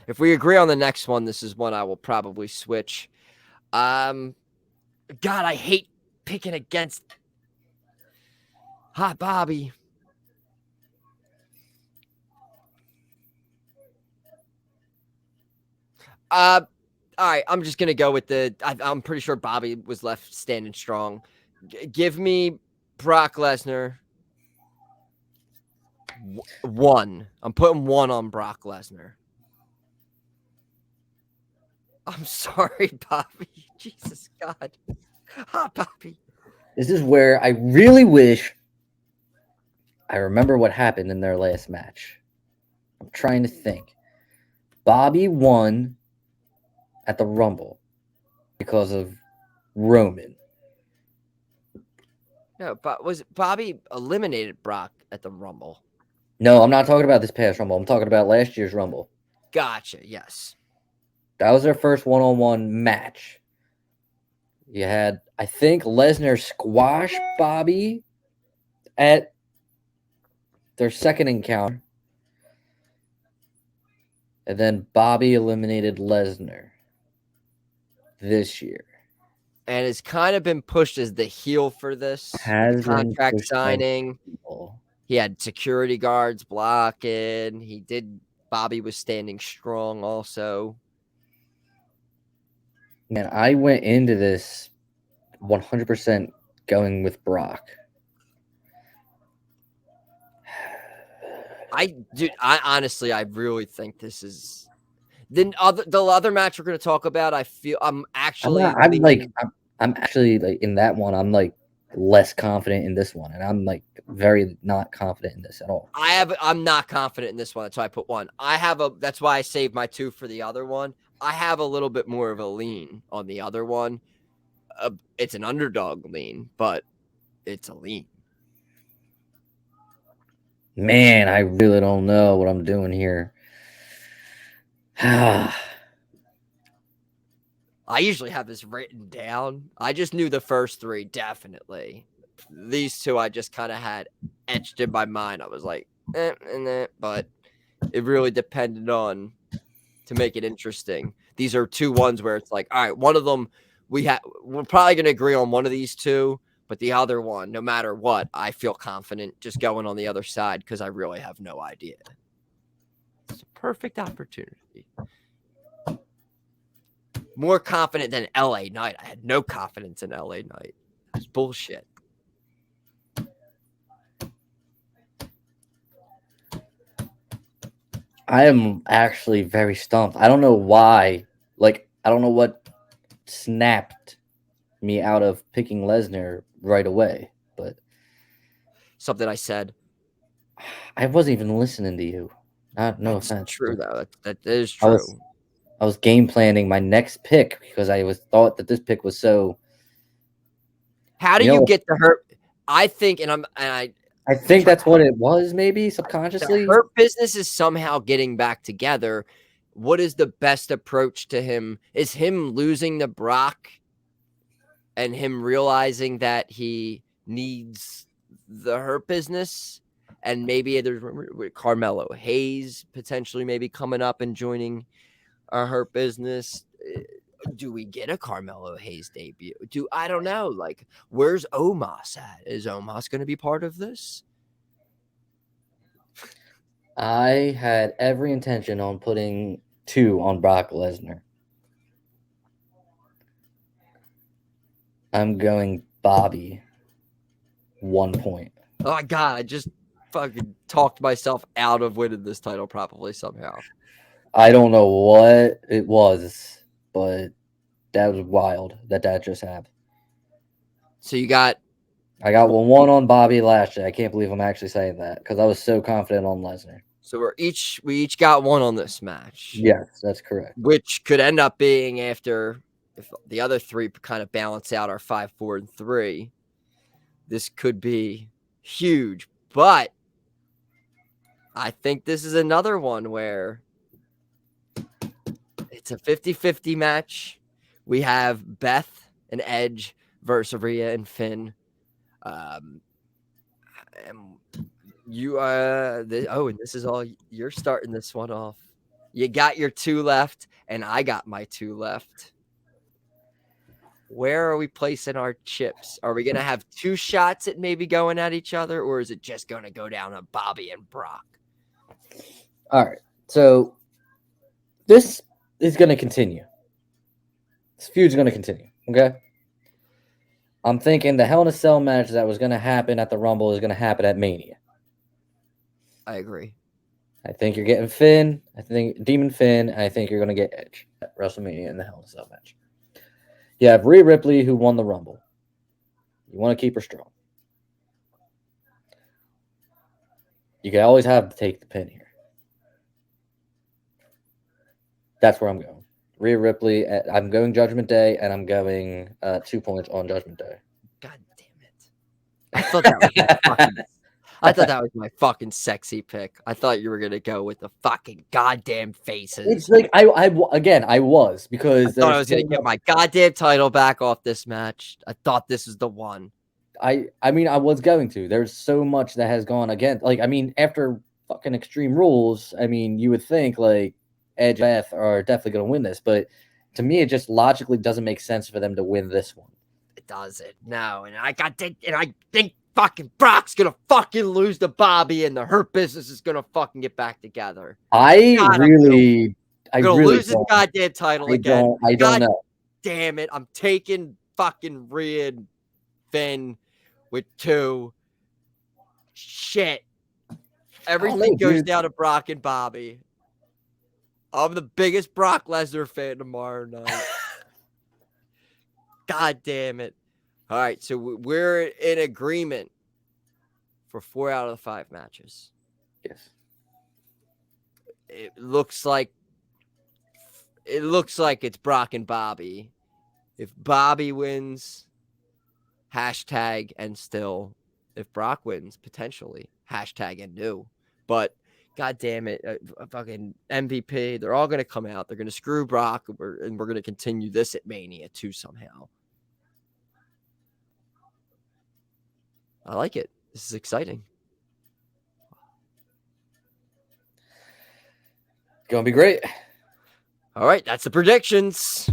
Speaker 3: If we agree on the next one, this is one I will probably switch. God, I hate picking against Hot Bobby. All right, I'm just going to go with I'm pretty sure Bobby was left standing strong. Give me Brock Lesnar 1. I'm putting 1 on Brock Lesnar. I'm sorry, Bobby. Jesus God. Bobby.
Speaker 4: This is where I really wish I remember what happened in their last match. I'm trying to think. Bobby won at the Rumble because of Roman.
Speaker 3: No, but was Bobby eliminated Brock at the Rumble?
Speaker 4: No, I'm not talking about this past Rumble. I'm talking about last year's Rumble.
Speaker 3: Gotcha. Yes.
Speaker 4: That was their first one-on-one match. You had, I think, Lesnar squash Bobby at their second encounter. And then Bobby eliminated Lesnar this year.
Speaker 3: And it's kind of been pushed as the heel for this
Speaker 4: Has been
Speaker 3: contract
Speaker 4: pushed by
Speaker 3: signing.
Speaker 4: people.
Speaker 3: He had security guards blocking. Bobby was standing strong also.
Speaker 4: Man, I went into this 100% going with Brock.
Speaker 3: I honestly, I really think this is the other match we're going to talk about. I'm actually
Speaker 4: like in that one. I'm like less confident in this one, and I'm like very not confident in this at all.
Speaker 3: I'm not confident in this one. That's why I put 1. That's why I saved my 2 for the other one. I have a little bit more of a lean on the other one. It's an underdog lean, but it's a lean.
Speaker 4: Man, I really don't know what I'm doing here.
Speaker 3: I usually have this written down. I just knew the first 3 definitely. These 2 I just kind of had etched in my mind. I was like, but it really depended on to make it interesting. These are 2 ones where it's like, all right, one of them we're probably going to agree on one of these 2, but the other one, no matter what, I feel confident just going on the other side because I really have no idea. It's a perfect opportunity. More confident than LA Knight. I had no confidence in LA Knight. It's bullshit.
Speaker 4: I am actually very stumped. I don't know why. Like, I don't know what snapped me out of picking Lesnar right away, but
Speaker 3: Something I said.
Speaker 4: I wasn't even listening to you. No
Speaker 3: It's
Speaker 4: offense.
Speaker 3: true though. That is true.
Speaker 4: I was game planning my next pick because I thought that this pick was so.
Speaker 3: How do you get the Hurt? I think,
Speaker 4: I think that's what it was, maybe subconsciously.
Speaker 3: The Hurt Business is somehow getting back together. What is the best approach to him? Is him losing to Brock and him realizing that he needs the Hurt Business? And maybe there's Carmelo Hayes potentially maybe coming up and joining our Hurt Business. Do we get a Carmelo Hayes debut? I don't know. Like, where's Omos at? Is Omos going to be part of this?
Speaker 4: I had every intention on putting 2 on Brock Lesnar. I'm going Bobby 1 point.
Speaker 3: Oh my God, I just fucking talked myself out of winning this title probably somehow.
Speaker 4: I don't know what it was, but that was wild that just happened.
Speaker 3: So you got...
Speaker 4: I got 1 on Bobby Lashley. I can't believe I'm actually saying that because I was so confident on Lesnar.
Speaker 3: So we each got 1 on this match.
Speaker 4: Yes, that's correct.
Speaker 3: Which could end up being after if the other 3 kind of balance out our 5, 4, and 3. This could be huge, but I think this is another one where it's a 50-50 match. We have Beth and Edge versus Rhea and Finn. And you and this is all you're starting this one off. You got your 2 left, and I got my 2 left. Where are we placing our chips? Are we going to have 2 shots at maybe going at each other, or is it just going to go down to Bobby and Brock?
Speaker 4: All right. So this is going to continue. This feud's going to continue. Okay. I'm thinking the Hell in a Cell match that was going to happen at the Rumble is going to happen at Mania.
Speaker 3: I agree.
Speaker 4: I think you're getting Finn. I think Demon Finn. And I think you're going to get Edge at WrestleMania in the Hell in a Cell match. You have Rhea Ripley, who won the Rumble. You want to keep her strong. You can always have to take the pin here. That's where I'm going. Rhea Ripley. I'm going Judgment Day, and I'm going 2 points on Judgment Day.
Speaker 3: God damn it! I thought that was my fucking. I thought that was my fucking sexy pick. I thought you were gonna go with the fucking goddamn faces.
Speaker 4: It's like I was because
Speaker 3: I thought I was gonna get my goddamn title back off this match. I thought this was the one.
Speaker 4: I mean, I was going to. There's so much that has gone against. Like, I mean, after fucking Extreme Rules, I mean, you would think like Edge and Beth are definitely going to win this, but to me, it just logically doesn't make sense for them to win this one.
Speaker 3: It doesn't. No, and I think fucking Brock's gonna fucking lose to Bobby, and the Hurt Business is gonna fucking get back together.
Speaker 4: I really
Speaker 3: lose his goddamn title again.
Speaker 4: I don't know.
Speaker 3: Damn it! I'm taking fucking Rhea and Finn with 2. Shit. Everything goes down to Brock and Bobby. I'm the biggest Brock Lesnar fan tomorrow night. God damn it. All right, so we're in agreement for 4 out of the 5 matches.
Speaker 4: Yes.
Speaker 3: It looks like it's Brock and Bobby. If Bobby wins, hashtag and still. If Brock wins, potentially hashtag and new. But God damn it, fucking MVP. They're all going to come out. They're going to screw Brock, and we're going to continue this at Mania too somehow. I like it. This is exciting.
Speaker 4: Gonna be great.
Speaker 3: All right, that's the predictions.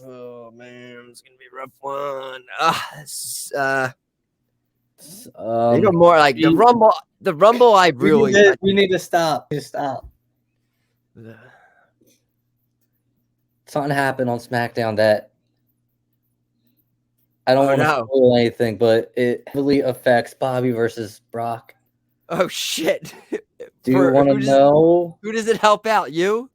Speaker 3: Oh man, it's gonna be a rough one. Even more like the Rumble. The Rumble, I really.
Speaker 4: We need to stop. Stop. Something happened on SmackDown that I don't want to spoil anything, but it heavily affects Bobby versus Brock.
Speaker 3: Oh shit!
Speaker 4: Do you want to know?
Speaker 3: Who does it help out? You?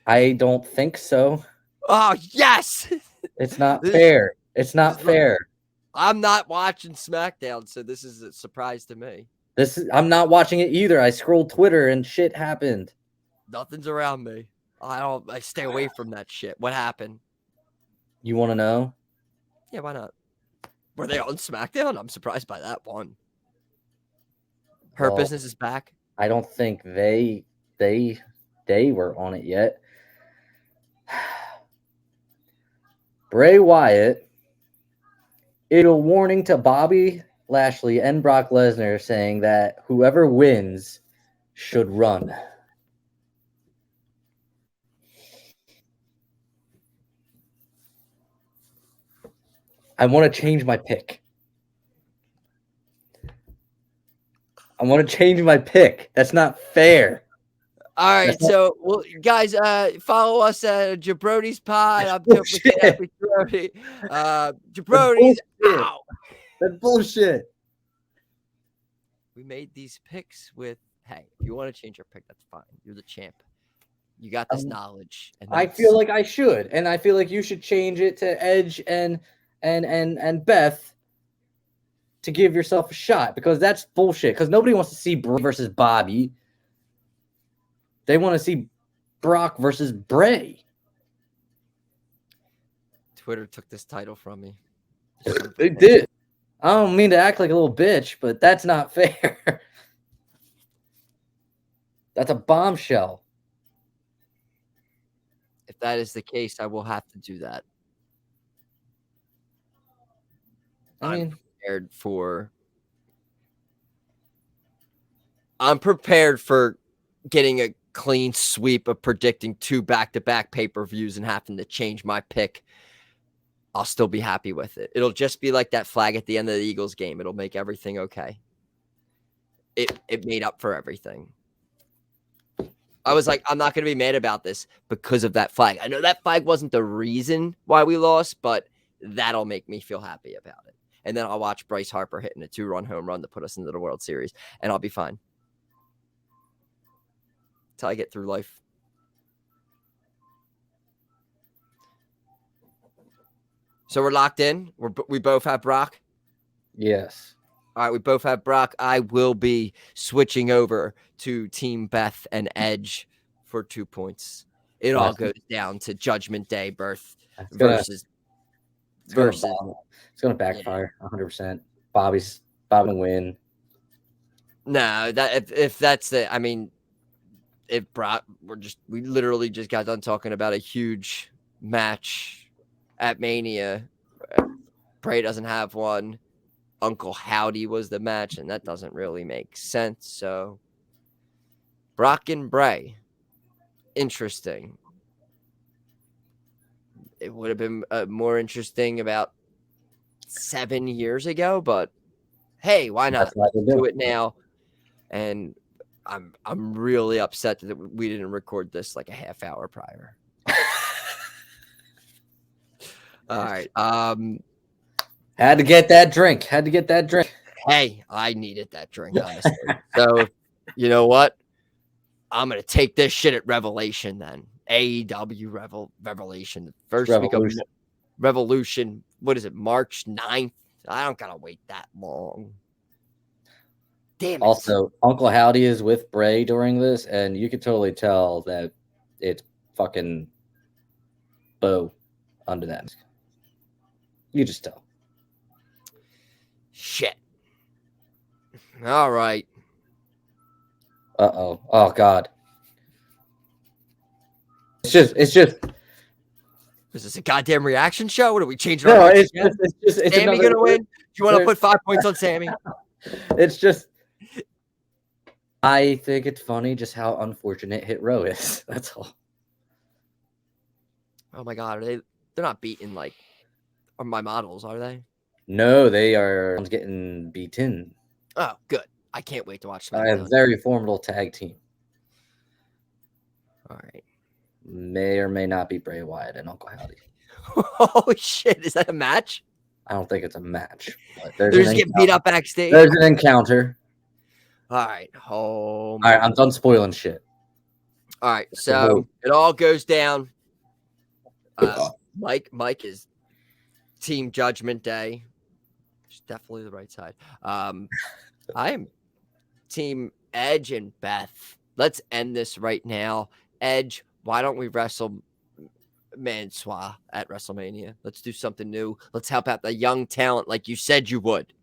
Speaker 4: I don't think so.
Speaker 3: Oh yes!
Speaker 4: It's not fair. It's not fair.
Speaker 3: I'm not watching SmackDown, so this is a surprise to me.
Speaker 4: I'm not watching it either. I scrolled Twitter and shit happened.
Speaker 3: Nothing's around me. I stay away from that shit. What happened?
Speaker 4: You want to know?
Speaker 3: Yeah, why not? Were they on SmackDown? I'm surprised by that one. Her Business is back.
Speaker 4: I don't think they were on it yet. Bray Wyatt issued a warning to Bobby Lashley and Brock Lesnar saying that whoever wins should run. I want to change my pick. That's not fair.
Speaker 3: All right, so guys, follow us at jaBROni's Pod. I'm jaBROni. jaBROni's out.
Speaker 4: That's bullshit.
Speaker 3: We made these picks with. Hey, if you want to change your pick, that's fine. You're the champ. You got this knowledge. And
Speaker 4: I feel like I should, and I feel like you should change it to Edge and Beth to give yourself a shot, because that's bullshit. Because nobody wants to see Bray versus Bobby. They want to see Brock versus Bray.
Speaker 3: Twitter took this title from me.
Speaker 4: They did. I don't mean to act like a little bitch, but that's not fair. That's a bombshell.
Speaker 3: If that is the case, I will have to do that. I'm prepared for getting a clean sweep of predicting 2 back-to-back pay-per-views and having to change my pick. I'll still be happy with it. It'll just be like that flag at the end of the Eagles game. It'll make everything okay. it made up for everything. I was like, I'm not going to be mad about this because of that flag. I know that flag wasn't the reason why we lost, but that'll make me feel happy about it. And then I'll watch Bryce Harper hitting a 2-run home run to put us into the World Series, and I'll be fine. That's how I get through life. So we're locked in. We both have Brock.
Speaker 4: Yes.
Speaker 3: All right, we both have Brock. I will be switching over to Team Beth and Edge for 2 points. It all goes down to Judgment Day versus.
Speaker 4: It's going to backfire 100%. Bobby's win.
Speaker 3: No, that if that's the, I mean, if Brock, we literally just got done talking about a huge match at Mania. Bray doesn't have one. Uncle Howdy was the match, and that doesn't really make sense. So, Brock and Bray, interesting. It would have been more interesting about 7 years ago, but hey, why not? Let's do it now. And I'm really upset that we didn't record this like a half hour prior. All right.
Speaker 4: Had to get that drink.
Speaker 3: Hey, I needed that drink, honestly. So, you know what? I'm going to take this shit at Revelation then. AEW Revelation. First week of Revolution. What is it, March 9th? I don't got to wait that long. Damn it.
Speaker 4: Also, Uncle Howdy is with Bray during this, and you can totally tell that it's fucking Bo under that mask. You just tell.
Speaker 3: Shit. All right.
Speaker 4: Uh-oh. Oh, God. It's just.
Speaker 3: Is this a goddamn reaction show? What are we changing?
Speaker 4: No, it's just. It's
Speaker 3: Sammy gonna win? Do you want to put 5 points on Sammy?
Speaker 4: It's just. I think it's funny just how unfortunate Hit Row is. That's all.
Speaker 3: Oh my God, they're not beating like my models, are they?
Speaker 4: No, they are getting beaten.
Speaker 3: Oh, good. I can't wait to watch
Speaker 4: A very formidable tag team.
Speaker 3: All right.
Speaker 4: May or may not be Bray Wyatt and Uncle Howdy.
Speaker 3: Oh shit! Is that a match?
Speaker 4: I don't think it's a match.
Speaker 3: They're just getting beat up backstage.
Speaker 4: There's an encounter.
Speaker 3: All right.
Speaker 4: All right, I'm done spoiling shit.
Speaker 3: All right, so it all goes down. Mike is Team Judgment Day. It's definitely the right side. I am Team Edge and Beth. Let's end this right now. Edge, why don't we wrestle Mansoor at WrestleMania? Let's do something new. Let's help out the young talent like you said you would.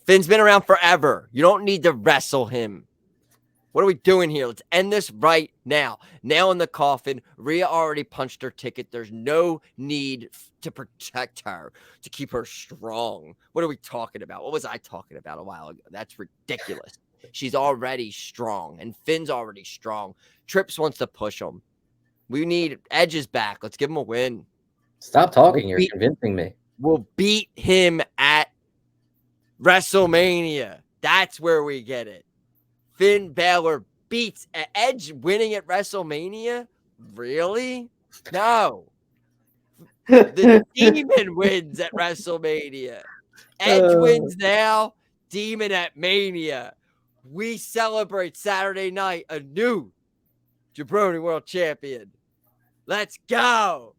Speaker 3: Finn's been around forever. You don't need to wrestle him. What are we doing here? Let's end this right now. Nail in the coffin. Rhea already punched her ticket. There's no need to protect her, to keep her strong. What are we talking about? What was I talking about a while ago? That's ridiculous. She's already strong, and Finn's already strong. Trips wants to push him. We need Edge's back. Let's give him a win.
Speaker 4: Stop talking. You're convincing me.
Speaker 3: We'll beat him at WrestleMania. That's where we get it. Finn Balor beats Edge winning at WrestleMania? Really? No. The Demon wins at WrestleMania. Edge wins now. Demon at Mania. We celebrate Saturday night a new jaBROni World Champion. Let's go.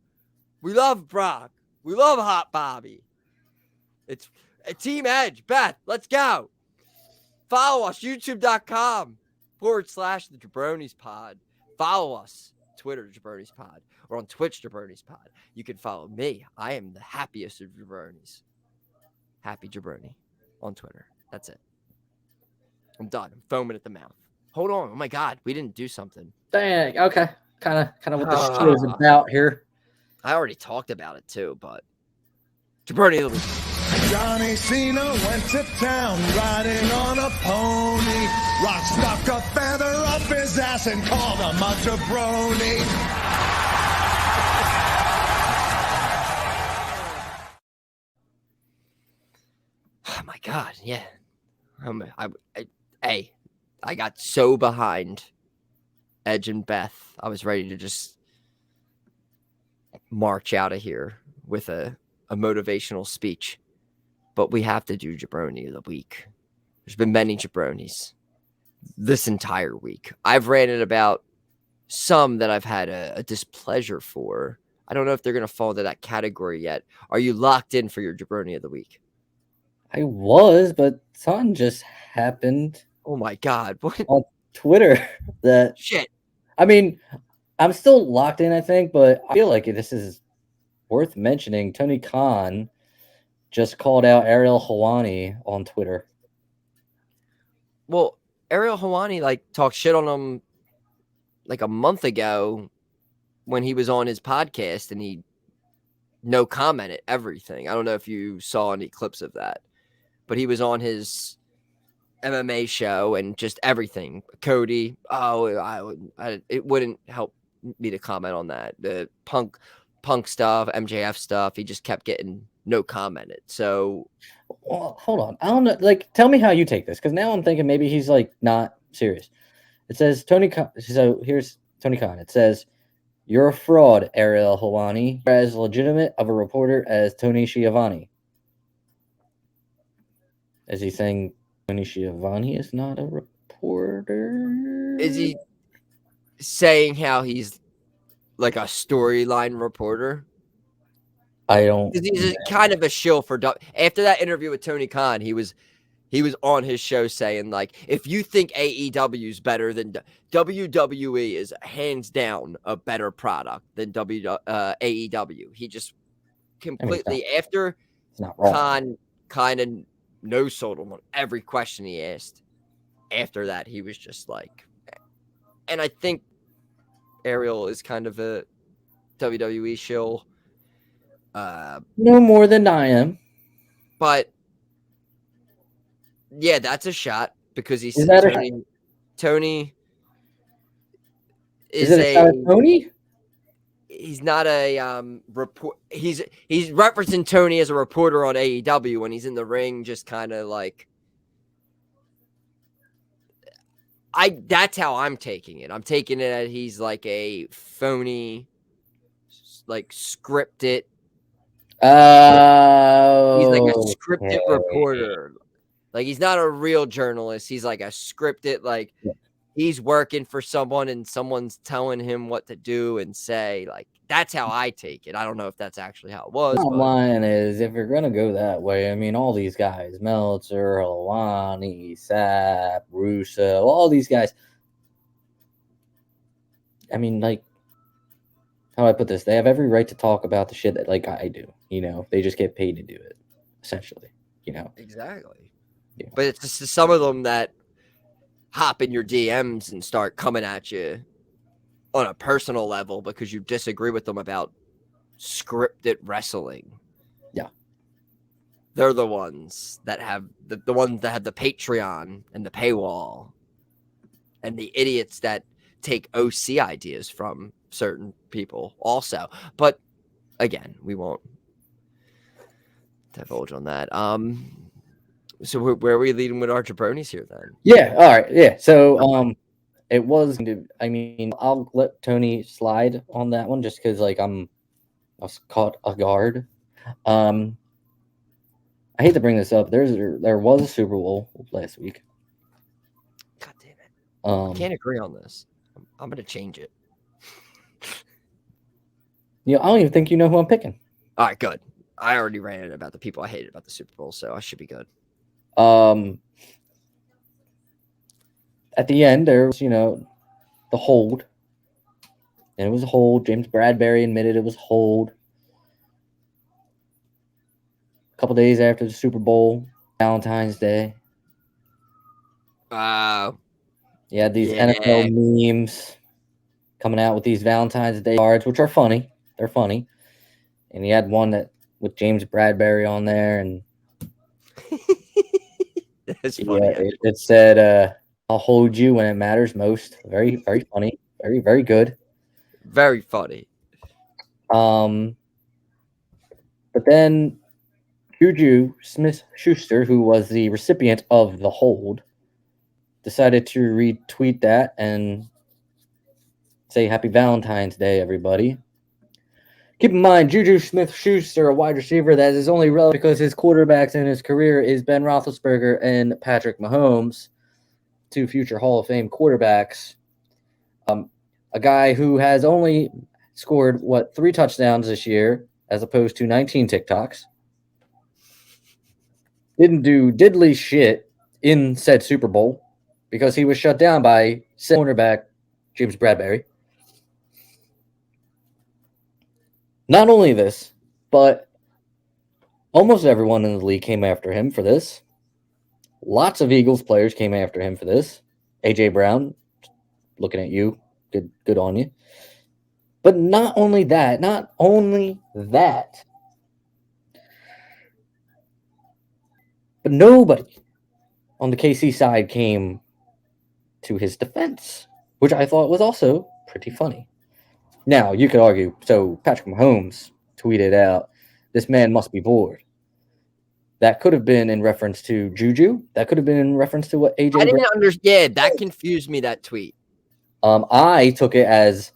Speaker 3: We love Brock. We love Hot Bobby. It's Team Edge. Beth, let's go. Follow us, youtube.com/the jaBROnis pod. Follow us, Twitter, jaBROnis pod, or on Twitch, jaBROnis pod. You can follow me. I am the happiest of jaBROnis. Happy jaBROni on Twitter. That's it. I'm done. I'm foaming at the mouth. Hold on. Oh my God. We didn't do something.
Speaker 4: Dang. Okay. Kind of what the show is about here.
Speaker 3: I already talked about it too, but jaBROni.
Speaker 1: Johnny Cena went to town riding on a pony. Rock stuck a feather up his ass and called him a jaBROni.
Speaker 3: Oh my God, yeah. Hey, I got so behind Edge and Beth. I was ready to just march out of here with a motivational speech. But we have to do jaBROni of the week. There's been many jaBROnis this entire week. I've ranted about some that I've had a displeasure for. I don't know if they're going to fall into that category yet. Are you locked in for your jaBROni of the week?
Speaker 4: I was, but something just happened
Speaker 3: Oh my God. What?
Speaker 4: on Twitter that,
Speaker 3: Shit.
Speaker 4: I mean, I'm still locked in, I think, but I feel like this is worth mentioning. Tony Khan just called out Ariel Helwani on Twitter.
Speaker 3: Well, Ariel Helwani talked shit on him a month ago when he was on his podcast, and he no commented everything. I don't know if you saw any clips of that, but he was on his MMA show and just everything. Cody, it wouldn't help me to comment on that. The punk stuff, MJF stuff, he just kept getting no commented. So,
Speaker 4: well, hold on. I don't know. Tell me how you take this, because now I'm thinking maybe he's not serious. It says Tony Khan. So here's Tony Khan. It says, "You're a fraud, Ariel Helwani. You're as legitimate of a reporter as Tony Schiavone." Is he saying Tony Schiavone is not a reporter?
Speaker 3: is he saying how he's like a storyline reporter?
Speaker 4: I don't.
Speaker 3: He's kind of a shill for after that interview with Tony Khan. He was on his show saying, if you think AEW is better than WWE is hands down a better product than AEW. He just completely after
Speaker 4: it's not wrong.
Speaker 3: Khan kind of no-sold him on every question he asked. After that, he was just and I think Ariel is kind of a WWE shill.
Speaker 4: No more than I am.
Speaker 3: But yeah, that's a shot because he's Tony is
Speaker 4: it a shot at Tony?
Speaker 3: He's not a report. He's referencing Tony as a reporter on AEW when he's in the ring, just kind of that's how I'm taking it. I'm taking it that he's like a phony, scripted. He's like a scripted reporter. He's not a real journalist. He's like a scripted, he's working for someone and someone's telling him what to do and say. That's how I take it. I don't know if that's actually how it was.
Speaker 4: Bottom line is, if you're going to go that way, I mean, all these guys, Meltzer, Helwani, Sapp, Russo, all these guys, I mean, how do I put this? They have every right to talk about the shit that I do. They just get paid to do it, essentially.
Speaker 3: Exactly.
Speaker 4: Yeah.
Speaker 3: But it's just some of them that hop in your DMs and start coming at you on a personal level because you disagree with them about scripted wrestling.
Speaker 4: Yeah.
Speaker 3: They're the ones that have the ones that have the Patreon and the paywall, and the idiots that take OC ideas from certain people also. But again, we won't divulge on that. So where are we leading with our jaBROnis here then?
Speaker 4: Yeah. All right. Yeah. So it was. I mean, I'll let Tony slide on that one just because I was caught off guard. I hate to bring this up. There was a Super Bowl last week.
Speaker 3: God damn it! I can't agree on this. I'm gonna change it.
Speaker 4: I don't even think you know who I'm picking.
Speaker 3: All right, good. I already ranted about the people I hated about the Super Bowl, so I should be good.
Speaker 4: At the end, there was, the hold. And it was a hold. James Bradbury admitted it was a hold. A couple days after the Super Bowl, Valentine's Day.
Speaker 3: Wow.
Speaker 4: You had these NFL memes coming out with these Valentine's Day cards, which are funny. They're funny. And you had one with James Bradbury on there, and
Speaker 3: that's funny.
Speaker 4: Yeah, it said, "I'll hold you when it matters most." Very, very funny. Very, very good.
Speaker 3: Very funny.
Speaker 4: But then Juju Smith-Schuster, who was the recipient of the hold, decided to retweet that and say Happy Valentine's Day, everybody. Keep in mind, Juju Smith-Schuster, a wide receiver that is only relevant because his quarterbacks in his career is Ben Roethlisberger and Patrick Mahomes, two future Hall of Fame quarterbacks. A guy who has only scored, 3 touchdowns this year as opposed to 19 TikToks. Didn't do diddly shit in said Super Bowl because he was shut down by cornerback James Bradbury. Not only this, but almost everyone in the league came after him for this. Lots of Eagles players came after him for this. A.J. Brown, looking at you, good on you. But not only that, but nobody on the KC side came to his defense, which I thought was also pretty funny. Now, you could argue, so Patrick Mahomes tweeted out, "This man must be bored." That could have been in reference to Juju. That could have been in reference to what AJ.
Speaker 3: I didn't understand. That confused me, that tweet.
Speaker 4: I took it as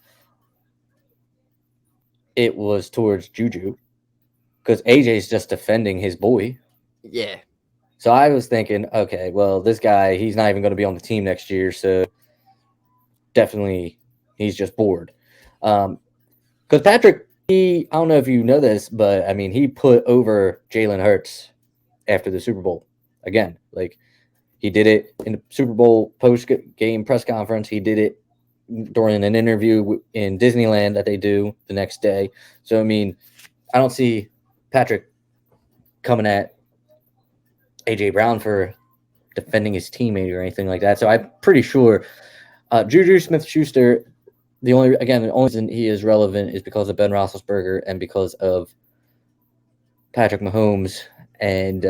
Speaker 4: it was towards Juju because AJ's just defending his boy.
Speaker 3: Yeah.
Speaker 4: So I was thinking, okay, well, this guy, he's not even going to be on the team next year, so definitely he's just bored. Because Patrick, I don't know if you know this, but I mean, he put over Jalen Hurts after the Super Bowl. Again, like he did it in the Super Bowl post-game press conference. He did it during an interview in Disneyland that they do the next day. So, I mean, I don't see Patrick coming at A.J. Brown for defending his teammate or anything like that. So I'm pretty sure Juju Smith-Schuster, the only reason he is relevant is because of Ben Roethlisberger and because of Patrick Mahomes. And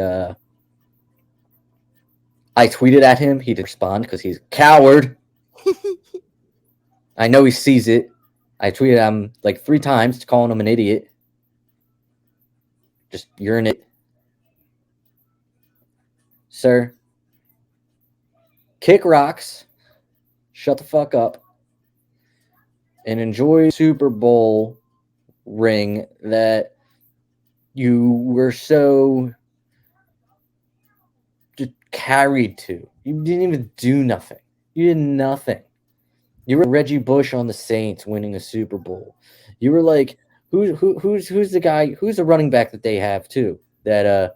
Speaker 4: I tweeted at him. He didn't respond because he's a coward. I know he sees it. I tweeted at him like 3 times calling him an idiot. Just, you're an idiot. Sir, kick rocks, shut the fuck up, and enjoy Super Bowl ring that you were so just carried to. You didn't even do nothing. You did nothing. You were Reggie Bush on the Saints winning a Super Bowl. You were like, who's the guy? Who's the running back that they have too? That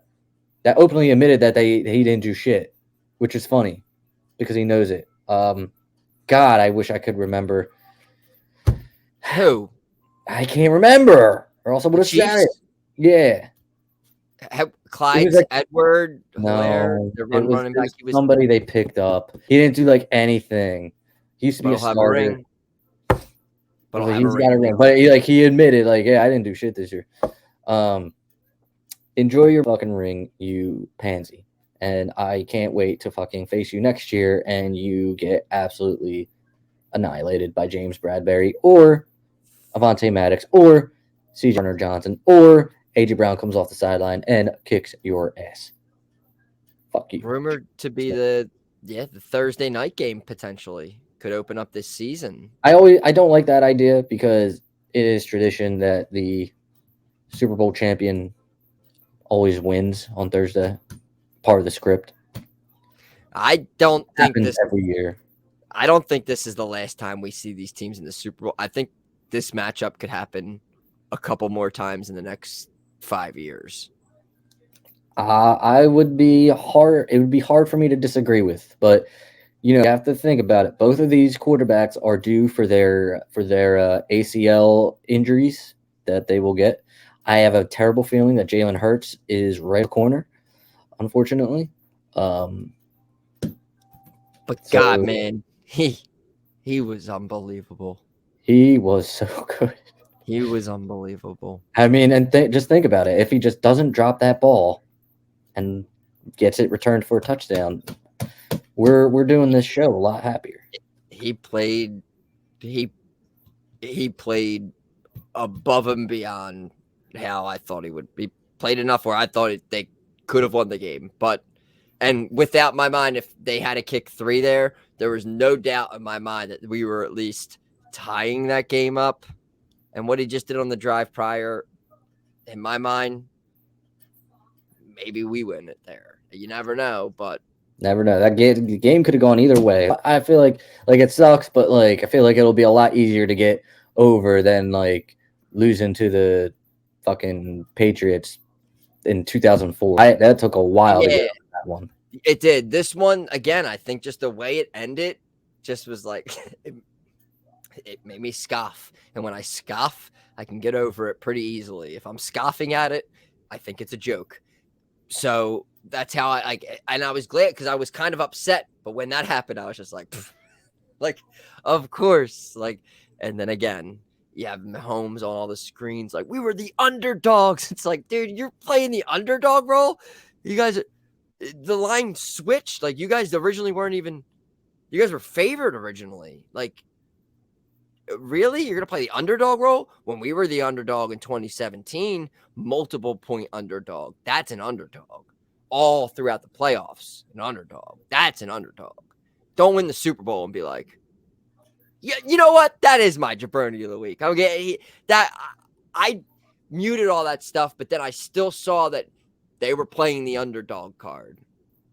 Speaker 4: openly admitted that he didn't do shit, which is funny because he knows it. God, I wish I could remember.
Speaker 3: Who?
Speaker 4: I can't remember, or else I would have said it. Yeah.
Speaker 3: Clyde
Speaker 4: like,
Speaker 3: Edward?
Speaker 4: No,
Speaker 3: the running back. He was
Speaker 4: somebody they picked up. He didn't do like anything. He used to be a starter.
Speaker 3: But
Speaker 4: he's got a ring. But he admitted, like, yeah, I didn't do shit this year. Enjoy your fucking ring, you pansy. And I can't wait to fucking face you next year and you get absolutely annihilated by James Bradbury or Avonte Maddox or C.J. Gardner-Johnson or A.J. Brown comes off the sideline and kicks your ass. Fuck you.
Speaker 3: Rumored to be the Thursday night game potentially. Could open up this season.
Speaker 4: I don't like that idea because it is tradition that the Super Bowl champion always wins on Thursday. Part of the script.
Speaker 3: I don't think
Speaker 4: happens every year.
Speaker 3: I don't think this is the last time we see these teams in the Super Bowl. I think this matchup could happen a couple more times in the next 5 years. It would be hard for me to disagree with, but you have to think about it. Both of these quarterbacks are due for their ACL injuries that they will get. I have a terrible feeling that Jalen Hurts is right corner, unfortunately. But God, man, he was unbelievable.
Speaker 4: He was so good.
Speaker 3: He was unbelievable.
Speaker 4: I mean, and just think about it. If he just doesn't drop that ball and gets it returned for a touchdown, we're doing this show a lot happier.
Speaker 3: He played above and beyond how I thought he would. He played enough where I thought they could have won the game. And without my mind, if they had to kick 3 there was no doubt in my mind that we were at least tying that game up. And what he just did on the drive prior, in my mind, maybe we win it there. You never know, but
Speaker 4: never know. The game could have gone either way. I feel like it sucks, but like I feel like it'll be a lot easier to get over than like losing to the fucking Patriots in 2004. That took a while to get over that one.
Speaker 3: It did. This one, again, I think just the way it ended just was like it made me scoff. And when I scoff, I can get over it pretty easily. If I'm scoffing at it, I think it's a joke. So that's how I like, and I was glad because I was kind of upset. But when that happened, I was just like, of course. Like, and then again, you have Mahomes on all the screens. Like, we were the underdogs. It's like, dude, you're playing the underdog role. You guys, the line switched. Like, you guys originally weren't even, you guys were favored originally. Like, really? You're going to play the underdog role? When we were the underdog in 2017, multiple point underdog. That's an underdog. All throughout the playoffs, an underdog. That's an underdog. Don't win the Super Bowl and be like, yeah, you know what? That is my jaBROni of the week. Okay, I muted all that stuff, but then I still saw that they were playing the underdog card.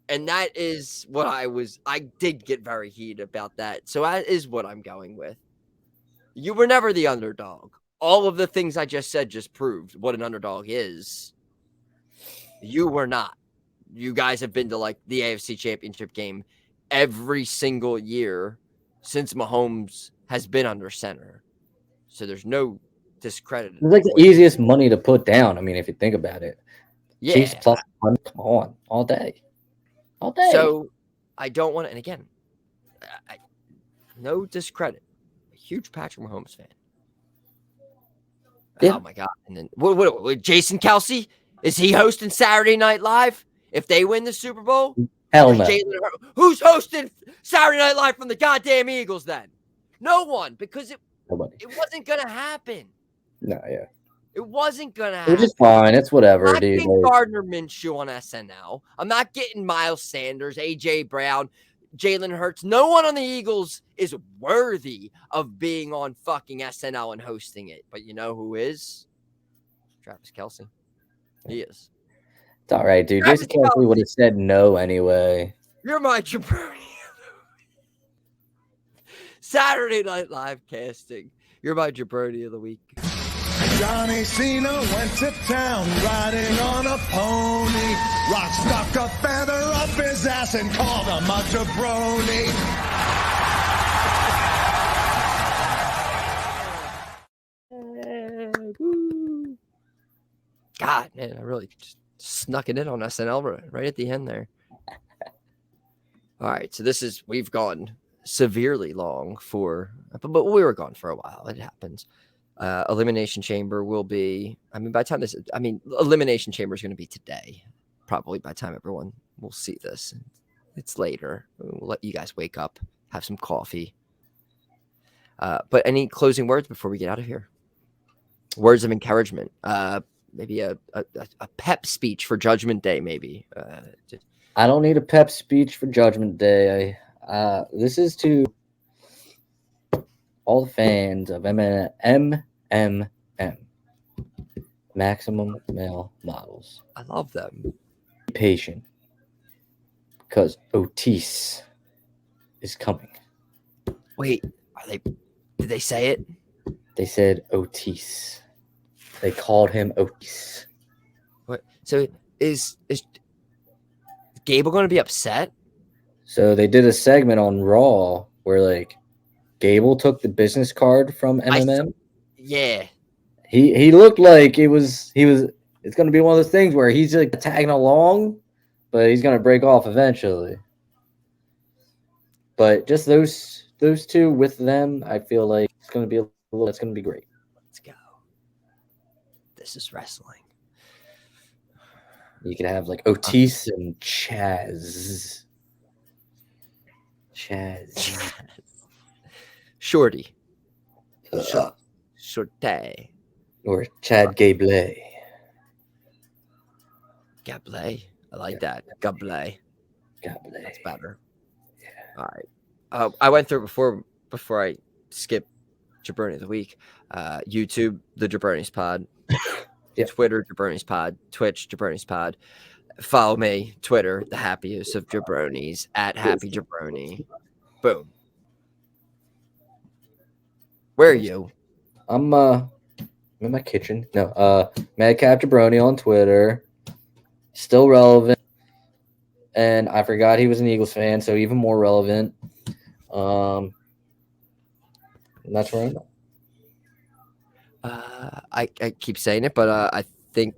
Speaker 3: And that is what I did get very heated about that. So that is what I'm going with. You were never the underdog. All of the things I just said just proved what an underdog is. You were not. You guys have been to like the AFC Championship game every single year since Mahomes has been under center. So there's no discredit.
Speaker 4: It's like the easiest money to put down. I mean, if you think about it.
Speaker 3: Yeah.
Speaker 4: Chiefs plus 1, come on, all day. All day.
Speaker 3: So I don't want to, and again, no discredit. Huge Patrick Mahomes fan. Yeah. Oh my God. And then what Jason Kelsey? Is he hosting Saturday Night Live if they win the Super Bowl?
Speaker 4: Hell no.
Speaker 3: Who's hosting Saturday Night Live from the goddamn Eagles then? No one, because it wasn't gonna happen.
Speaker 4: No, yeah.
Speaker 3: It wasn't gonna happen.
Speaker 4: Which is fine. It's whatever,
Speaker 3: I'm not
Speaker 4: dude.
Speaker 3: getting Gardner Minshew on SNL. I'm not getting Miles Sanders, AJ Brown, Jalen Hurts. No one on the Eagles is worthy of being on fucking SNL and hosting it. But you know who is? Travis Kelce. He is.
Speaker 4: It's all right, dude. Jason Kelce would have said no anyway.
Speaker 3: You're my jaBROni. Saturday Night Live casting. You're my jaBROni of the week.
Speaker 1: Johnny Cena went to town riding on a pony. Rock stuck a feather up his ass and called him a jaBROni.
Speaker 3: God, man, I really just snuck it in on SNL right at the end there. All right, so we've gone severely long but we were gone for a while. It happens. Elimination Chamber will be, Elimination Chamber is going to be today. Probably by the time everyone will see this. It's later. We'll let you guys wake up, have some coffee. But any closing words before we get out of here? Words of encouragement. Maybe a pep speech for Judgment Day, maybe.
Speaker 4: I don't need a pep speech for Judgment Day. This is to all the fans of MMM, Maximum Male Models.
Speaker 3: I love them.
Speaker 4: Be patient, because Otis is coming.
Speaker 3: Wait, did they say it?
Speaker 4: They said Otis. They called him Otis.
Speaker 3: What? So is Gable going to be upset?
Speaker 4: So they did a segment on Raw where like Gable took the business card from MMM.
Speaker 3: Yeah.
Speaker 4: He looked like it's going to be one of those things where he's like tagging along, but he's going to break off eventually. But just those two with them, I feel like it's going to be great.
Speaker 3: Let's go. This is wrestling.
Speaker 4: You could have like Otis and Chaz.
Speaker 3: Shorty. Shorty.
Speaker 4: Or Chad Gable.
Speaker 3: Gablé. I like that. Gablé.
Speaker 4: Gablé.
Speaker 3: That's better. Yeah. All right. I went through before I skip jaBROni of the week. YouTube, the jaBROnis Pod.
Speaker 4: Yep.
Speaker 3: Twitter, jaBROnis Pod. Twitch, jaBROnis Pod. Follow me, Twitter, the happiest of jaBROnis, at Happy jaBROni. Boom. Where are you?
Speaker 4: I'm in my kitchen. No, Madcap jaBROni on Twitter. Still relevant. And I forgot he was an Eagles fan, so even more relevant. And that's where I'm at.
Speaker 3: I keep saying it, but I think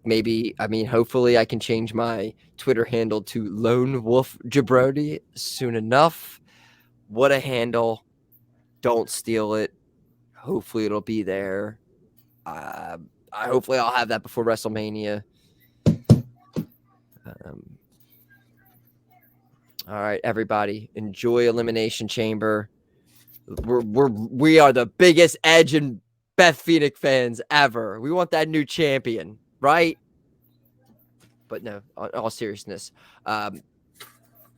Speaker 3: hopefully I can change my Twitter handle to Lone Wolf jaBROni soon enough. What a handle. Don't steal it. Hopefully it'll be there. Hopefully I'll have that before WrestleMania. All right, everybody, enjoy Elimination Chamber. We are the biggest Edge and Beth Phoenix fans ever. We want that new champion, right? But no, in all seriousness, oh,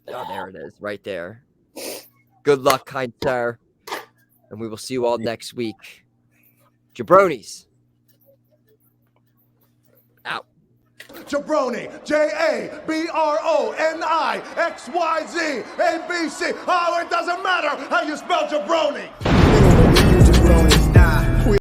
Speaker 3: there it is, right there. Good luck, kind sir, and we will see you all next week. jaBROnis out.
Speaker 1: jaBROni, jaBROni, XYZ, ABC. Oh, it doesn't matter how you spell jaBROni.
Speaker 2: We don't believe you,